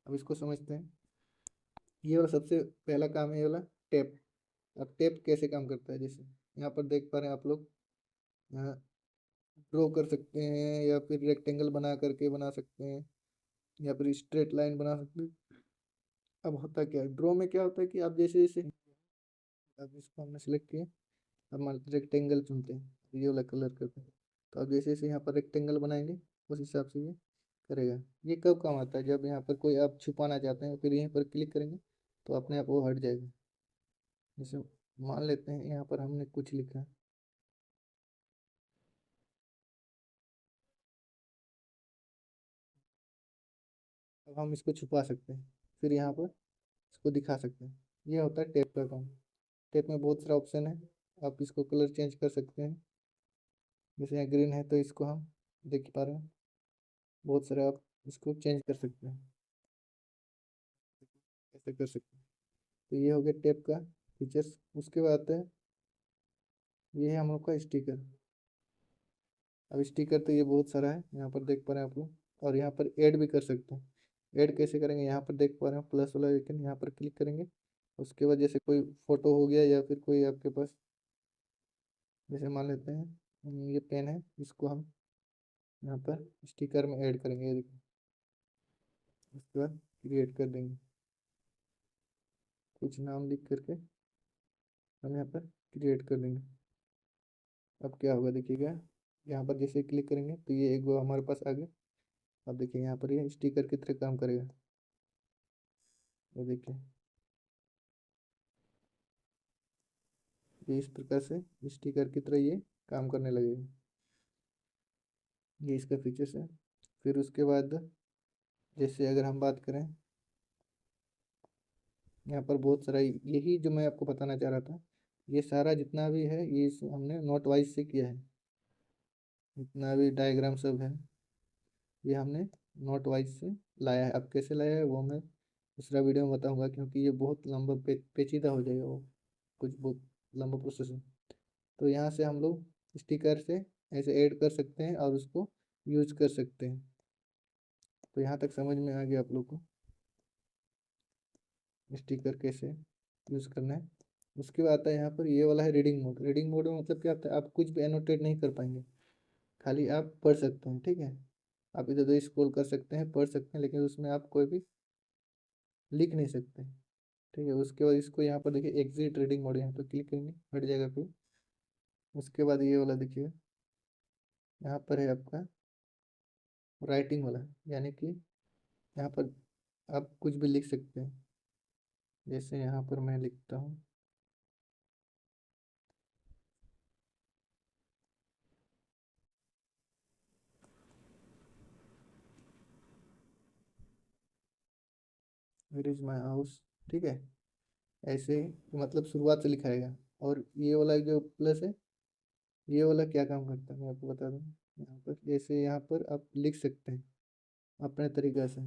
अब इसको समझते हैं। ये वाला सबसे पहला काम है, ये वाला टेप। अब टेप कैसे काम करता है, जैसे यहाँ पर देख पा रहे हैं आप लोग, यहाँ ड्रॉ कर सकते हैं या फिर रेक्टेंगल बना करके बना सकते हैं या फिर स्ट्रेट लाइन बना सकते हैं। अब होता क्या है, ड्रॉ में क्या होता है कि आप जैसे जैसे, अब इसको हमने सेलेक्ट किया, अब मान रेक्टेंगल चुनते हैं, ये वाला कलर करते हैं। तो अब जैसे जैसे यहाँ पर रेक्टेंगल बनाएंगे उस हिसाब से ये करेगा। ये कब काम आता है, जब यहाँ पर कोई आप छुपाना चाहते हैं, फिर यहीं पर क्लिक करेंगे तो अपने आप वो हट जाएगा। जैसे मान लेते हैं यहाँ पर हमने कुछ लिखा, अब हम इसको छुपा सकते हैं, फिर यहाँ पर इसको दिखा सकते हैं। ये होता है टेप का काम। टेप में बहुत सारा ऑप्शन है, आप इसको कलर चेंज कर सकते हैं। जैसे यहाँ ग्रीन है तो इसको हम देख पा रहे हैं, बहुत सारे आप इसको चेंज कर सकते हैं, ऐसे कर सकते हैं। तो ये हो गया टेप का फीचर्स। उसके बाद आता है, ये है हम लोग का स्टिकर। अब स्टिकर तो ये बहुत सारा है, यहाँ पर देख पा रहे हैं आप लोग। और यहाँ पर ऐड भी कर सकते हैं। ऐड कैसे करेंगे, यहाँ पर देख पा रहे हैं प्लस वाला आइकन, यहाँ पर क्लिक करेंगे। उसके बाद जैसे कोई फोटो हो गया या फिर कोई आपके पास, जैसे मान लेते हैं ये पेन है, इसको हम यहाँ पर स्टिकर में ऐड करेंगे, ये देखिए। उसके बाद क्रिएट कर देंगे, कुछ नाम लिख करके हम यहाँ पर क्रिएट कर देंगे। अब क्या होगा देखिएगा, यहाँ पर जैसे क्लिक करेंगे तो ये एक वो हमारे पास आ गया। अब देखिए यहाँ पर ये स्टिकर की तरह काम करेगा, ये देखिए। ये इस प्रकार से स्टिकर की तरह ये काम करने लगेगा। ये इसका फीचर्स है। फिर उसके बाद जैसे अगर हम बात करें, यहाँ पर बहुत सारा, यही जो मैं आपको बताना चाह रहा था, ये सारा जितना भी है ये हमने नोट वाइज से किया है। जितना भी डायग्राम सब है ये हमने नोट वाइज से लाया है। अब कैसे लाया है वो मैं दूसरा वीडियो में बताऊंगा, क्योंकि ये बहुत लंबा पेचीदा हो जाएगा, वो कुछ बहुत लंबा प्रोसेस है। तो यहाँ से हम लोग स्टिकर से ऐसे ऐड कर सकते हैं और उसको यूज कर सकते हैं। तो यहाँ तक समझ में आ गया आप लोग को स्टिकर कैसे यूज करना है। उसके बाद आता है यहाँ पर ये वाला है रीडिंग मोड। रीडिंग मोड में मतलब क्या होता है, आप कुछ भी एनोटेट नहीं कर पाएंगे, खाली आप पढ़ सकते हैं, ठीक है। आप इधर उधर स्क्रॉल कर सकते हैं, पढ़ सकते हैं, लेकिन उसमें आप कोई भी लिख नहीं सकते, ठीक है। उसके बाद इसको यहाँ पर देखिए एग्जिट रीडिंग मोड, यहाँ पर क्लिक करेंगे हट जाएगा फिर। उसके बाद ये वाला देखिए, यहाँ पर है आपका राइटिंग वाला, यानी कि यहाँ पर आप कुछ भी लिख सकते हैं। जैसे यहाँ पर मैं लिखता हूँ, वेयर इज माई हाउस, ठीक है। ऐसे मतलब शुरुआत से लिखाएगा। और ये वाला जो प्लस है, ये वाला क्या काम करता है मैं आपको बता दूँ। यहाँ पर जैसे यहाँ पर आप लिख सकते हैं अपने तरीक़ा से।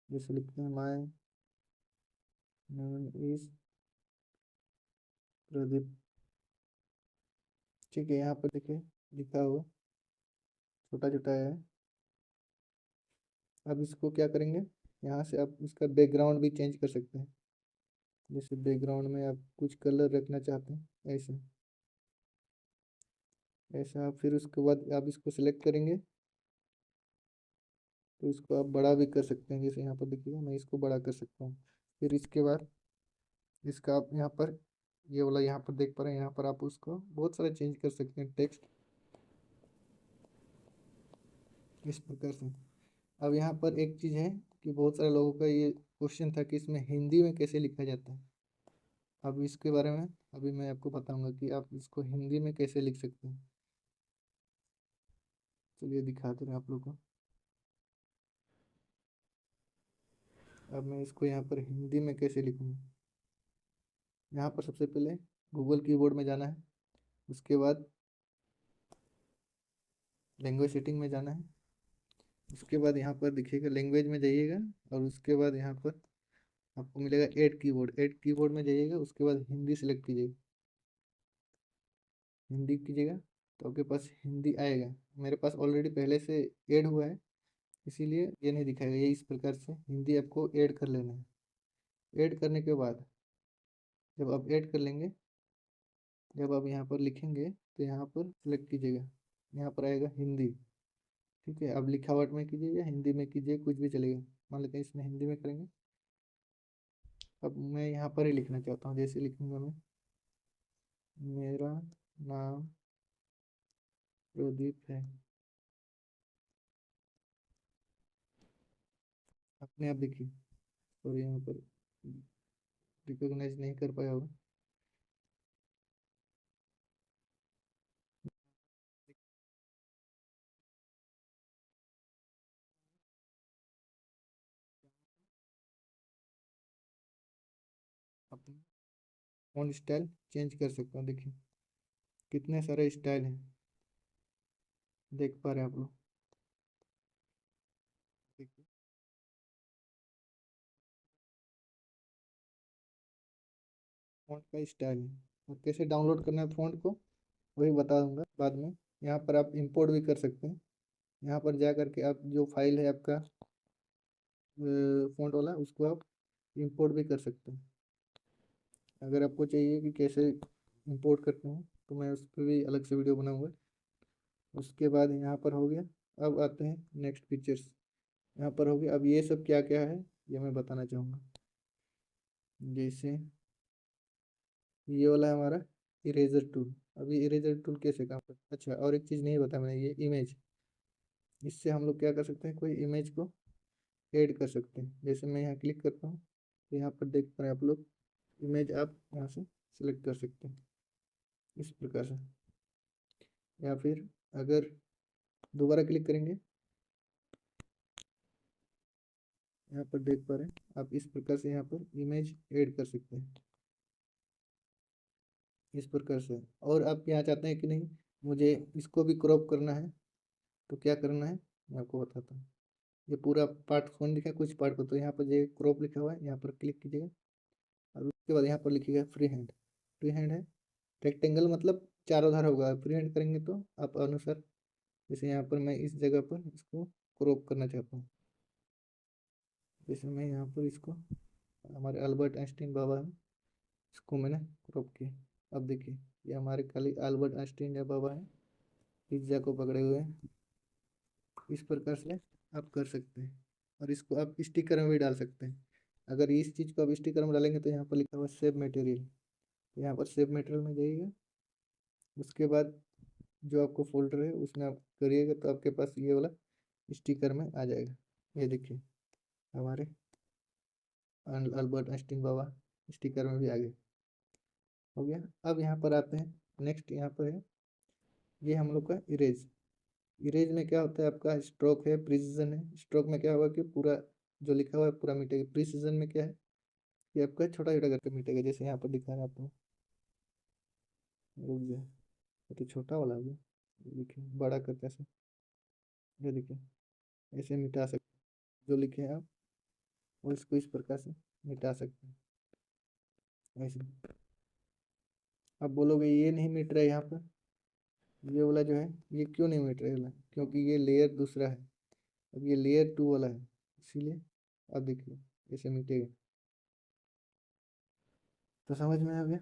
जैसे लिखते हैं माई नेम इज प्रदीप, ठीक है। यहाँ पर देखिए लिखा हुआ छोटा छोटा है। अब इसको क्या करेंगे, यहाँ से आप इसका बैकग्राउंड भी चेंज कर सकते हैं। जैसे बैकग्राउंड में आप कुछ कलर रखना चाहते हैं, ऐसे ऐसा आप, फिर उसके बाद आप इसको सिलेक्ट करेंगे तो इसको आप बड़ा भी कर सकते हैं। जैसे यहाँ पर देखिएगा मैं इसको बड़ा कर सकता हूँ। फिर इसके बाद इसका आप यहाँ पर ये वाला यहाँ पर देख पा रहे हैं, यहाँ पर आप उसको बहुत सारा चेंज कर सकते हैं टेक्स्ट, इस प्रकार से। अब यहाँ पर एक चीज़ है कि बहुत सारे लोगों का ये क्वेश्चन था कि इसमें हिंदी में कैसे लिखा जाता है। अब इसके बारे में अभी मैं आपको बताऊंगा कि आप इसको हिंदी में कैसे लिख सकते हैं। चलिए दिखा दे रहे हैं आप लोग को। अब मैं इसको यहाँ पर हिंदी में कैसे लिखूँगा। यहाँ पर सबसे पहले गूगल कीबोर्ड में जाना है, उसके बाद लैंग्वेज सेटिंग में जाना है, उसके बाद यहाँ पर दिखिएगा लैंग्वेज में जाइएगा, और उसके बाद यहाँ पर आपको मिलेगा ऐड कीबोर्ड में जाइएगा, उसके बाद हिंदी सेलेक्ट कीजिएगा, हिंदी कीजिएगा तो आपके पास हिंदी आएगा। मेरे पास ऑलरेडी पहले से ऐड हुआ है, इसीलिए ये नहीं दिखाएगा। ये इस प्रकार से हिंदी आपको ऐड कर लेना है। ऐड करने के बाद जब आप ऐड कर लेंगे, जब आप यहाँ पर लिखेंगे तो यहाँ पर सेलेक्ट कीजिएगा, यहाँ पर आएगा हिंदी। ठीक है, अब लिखावट में कीजिए या हिंदी में कीजिए, कुछ भी चलेगा। मान लेते हैं इसमें हिंदी में करेंगे। अब मैं यहाँ पर ही लिखना चाहता हूँ, जैसे लिखूंगा मैं, मेरा नाम प्रदीप है। अपने आप देखिए, और यहाँ पर रिकॉग्नाइज नहीं कर पाया होगा। अपना फ़ॉन्ट स्टाइल चेंज कर सकता हूँ, देखिए कितने सारे स्टाइल हैं, देख पा रहे हैं आप लोग। देखिए फ़ॉन्ट का स्टाइल है, और कैसे डाउनलोड करना है फ़ॉन्ट को वही बता दूंगा बाद में। यहाँ पर आप इंपोर्ट भी कर सकते हैं, यहाँ पर जा करके आप जो फाइल है आपका फ़ॉन्ट वाला, उसको आप इंपोर्ट भी कर सकते हैं। अगर आपको चाहिए कि कैसे इंपोर्ट करते हैं तो मैं उस पर भी अलग से वीडियो बनाऊंगा। उसके बाद यहाँ पर हो गया। अब आते हैं नेक्स्ट फीचर्स, यहाँ पर हो गया। अब ये सब क्या क्या है ये मैं बताना चाहूँगा। जैसे ये वाला है हमारा इरेजर टूल। अभी इरेजर टूल कैसे काम करता है, अच्छा और एक चीज़ नहीं बताया मैंने, ये इमेज, इससे हम लोग क्या कर सकते हैं, कोई इमेज को ऐड कर सकते हैं। जैसे मैं यहाँ क्लिक करता हूँ तो यहाँ पर देख पा रहे हैं आप लोग, इमेज आप यहाँ से सिलेक्ट कर सकते हैं इस प्रकार से। या फिर अगर दोबारा क्लिक करेंगे, यहाँ पर देख पा रहे हैं आप, इस प्रकार से यहाँ पर इमेज ऐड कर सकते हैं इस प्रकार से। और आप यहाँ चाहते हैं कि नहीं मुझे इसको भी क्रॉप करना है, तो क्या करना है मैं आपको बताता हूँ। ये पूरा पार्ट कौन लिखा है, कुछ पार्ट को, तो यहाँ पर जो क्रॉप लिखा हुआ है यहाँ पर क्लिक कीजिएगा, और उसके बाद यहाँ पर लिखिएगा फ्री हैंड। फ्री हैंड है रेक्टेंगल, मतलब चारों धार होगा। फ्री हैंड करेंगे तो आप अनुसार, जैसे यहाँ पर मैं इस जगह पर इसको क्रॉप करना चाहता हूँ, जैसे मैं यहाँ पर इसको, हमारे अल्बर्ट आइंस्टीन बाबा है, इसको मैंने क्रॉप किया। अब देखिए ये हमारे खाली अल्बर्ट आइंस्टीन या बाबा है, पिज्ज़ा को पकड़े हुए हैं। इस प्रकार से आप कर सकते हैं, और इसको आप स्टिकर में भी डाल सकते हैं। अगर इस चीज़ को आप स्टिकर में डालेंगे तो यहाँ पर लिखा हुआ है सेव मटेरियल, तो यहाँ पर सेव मटेरियल में जाइएगा, उसके बाद जो आपको फोल्डर है उसमें आप करिएगा तो आपके पास ये वाला स्टिकर में आ जाएगा। ये देखिए हमारे अल्बर्ट आइंस्टीन बाबा स्टिकर में भी आ गए। हो गया। अब यहाँ पर आते हैं, नेक्स्ट यहाँ पर है ये हम लोग का इरेज। इरेज में क्या होता है, आपका स्ट्रोक है, प्रिसीजन है। स्ट्रोक में क्या होगा कि पूरा जो लिखा हुआ है पूरा मिटेगा। प्रिसीजन में क्या है कि आपका छोटा छोटा करके मिटेगा, जैसे यहाँ पर दिखा रहा है आपको। रुक गया, ये तो छोटा वाला हो गया, ये देखिए बड़ा करके ऐसे, ये देखिए ऐसे मिटा सकते, जो लिखे हैं आप वो इसको इस प्रकार से मिटा सकते हैं ऐसे। अब बोलोगे ये नहीं मिट रहा है यहाँ पर, ये वाला जो है ये क्यों नहीं मिट रहा है, क्योंकि ये लेयर दूसरा है, अब ये लेयर 2 वाला है, इसीलिए। अब देखिए ऐसे मिटेगा, तो समझ में आ गया।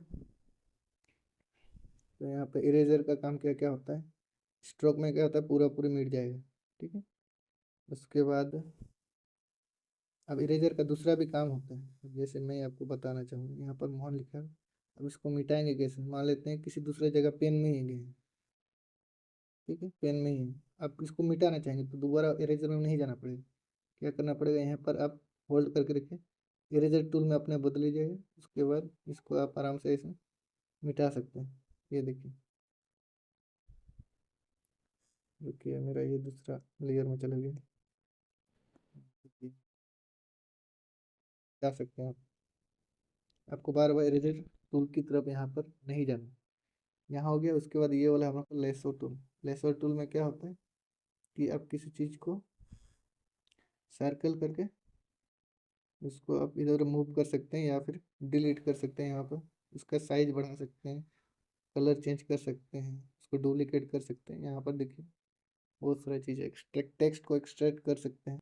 तो यहाँ पे इरेजर का काम क्या क्या होता है, स्ट्रोक में क्या होता है पूरा पूरी मिट जाएगा। ठीक है, उसके बाद अब इरेजर का दूसरा भी काम होता है। अब जैसे मैं आपको बताना चाहूँगा, यहाँ पर मोहन लिखा है, अब इसको मिटाएंगे कैसे, मान लेते हैं किसी दूसरे जगह पेन में ही गए हैं। ठीक है, पेन में ही है, आप इसको मिटाना चाहेंगे तो दोबारा इरेजर में नहीं जाना पड़ेगा। क्या करना पड़ेगा, यहाँ पर आप होल्ड करके रखें, इरेजर टूल में अपने बदल लीजिएगा, उसके बाद इसको आप आराम से ऐसे मिटा सकते हैं। ये देखिए रुकिए, मेरा ये दूसरा लेयर में चला गया। जा सकते हैं आप। आपको बार बार इरेजर टूल की तरफ यहाँ पर नहीं जाना। यहाँ हो गया। उसके बाद ये वाला हमारा लेसो टूल। लेसो टूल में क्या होता है कि आप किसी चीज़ को सर्कल करके उसको आप इधर मूव कर सकते हैं या फिर डिलीट कर सकते हैं। यहाँ पर उसका साइज बढ़ा सकते हैं, कलर चेंज कर सकते हैं, उसको डुप्लीकेट कर सकते हैं। यहाँ पर देखिए बहुत सारी चीज़ें, एक्सट्रैक्ट टेक्स्ट को एक्सट्रैक्ट कर सकते हैं।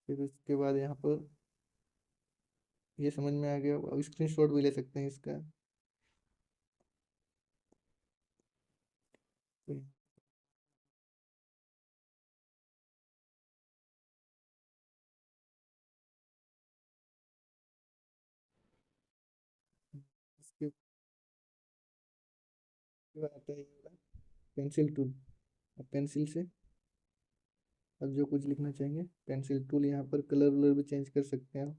फिर उसके बाद यहाँ पर ये समझ में आ गया, अब स्क्रीनशॉट भी ले सकते हैं इसका। तो इसके बाद आता है ये वाला पेंसिल टूल। अब पेंसिल से अब जो कुछ लिखना चाहेंगे, पेंसिल टूल, यहाँ पर कलर वलर भी चेंज कर सकते हैं आप।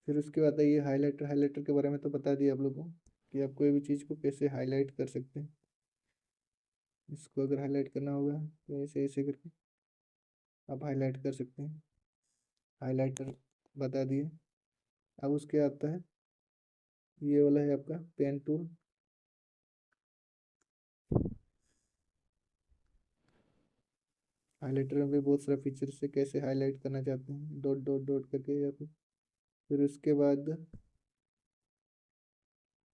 फिर उसके बाद ये हाइलाइटर। हाइलाइटर के बारे में तो बता दिया आप लोगों को कि आप कोई भी चीज़ को कैसे हाईलाइट कर सकते हैं। इसको अगर हाईलाइट करना होगा तो ऐसे ऐसे करके आप हाईलाइट कर सकते हैं। हाइलाइटर बता दिए। अब उसके आता है ये वाला है आपका पेन टूल। हाइलाइटर में भी बहुत सारा फीचर्स है, कैसे हाईलाइट करना चाहते हैं, डॉट डॉट डॉट करके या फिर उसके बाद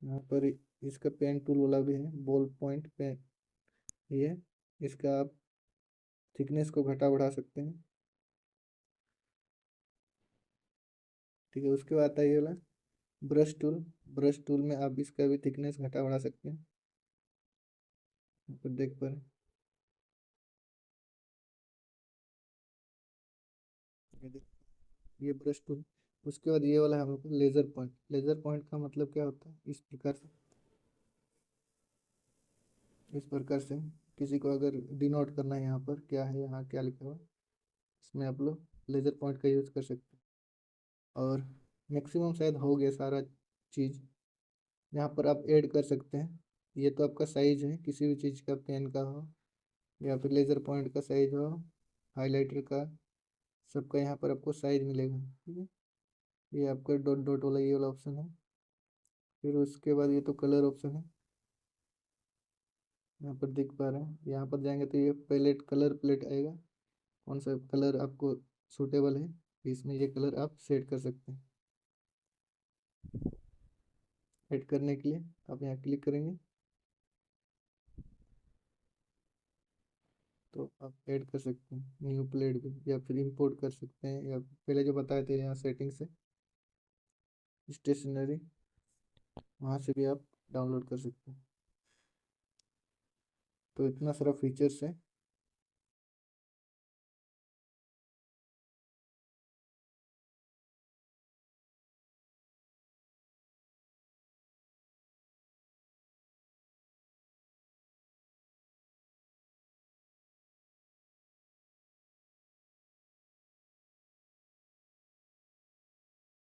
यहाँ पर इसका पेन टूल वाला भी है, बॉल पॉइंट पेन। ये इसका आप थिकनेस को घटा बढ़ा सकते हैं। ठीक है। उसके बाद आता है ये वाला ब्रश टूल। ब्रश टूल में आप इसका भी थिकनेस घटा बढ़ा सकते हैं। यहाँ पर देख पर ये ब्रश टूल। उसके बाद ये वाला है हम लोग को लेज़र पॉइंट। लेज़र पॉइंट का मतलब क्या होता है, इस प्रकार से किसी को अगर डिनोट करना है यहाँ पर क्या है, यहाँ क्या लिखा हुआ है, इसमें आप लोग लेज़र पॉइंट का यूज़ कर सकते हैं। और मैक्सिमम शायद हो गया सारा चीज़। यहाँ पर आप ऐड कर सकते हैं। ये तो आपका साइज है, किसी भी चीज़ का, पेन का हो या फिर लेज़र पॉइंट का साइज हो, हाइलाइटर का, सबका यहाँ पर आपको साइज मिलेगा। ठीक है। ये आपका डॉट डॉट वाला ये वाला ऑप्शन है। फिर उसके बाद ये तो कलर ऑप्शन है, यहाँ पर देख पा रहे हैं। यहाँ पर जाएंगे तो ये पैलेट, कलर प्लेट आएगा, कौन सा कलर आपको सूटेबल है, इसमें ये कलर आप सेट कर सकते हैं। ऐड करने के लिए आप यहाँ क्लिक करेंगे तो आप ऐड कर सकते हैं न्यू प्लेट भी, या फिर इंपोर्ट कर सकते हैं, या पहले जो बताए थे यहाँ सेटिंग से स्टेशनरी, वहाँ से भी आप डाउनलोड कर सकते हैं। तो इतना सारा फीचर्स है।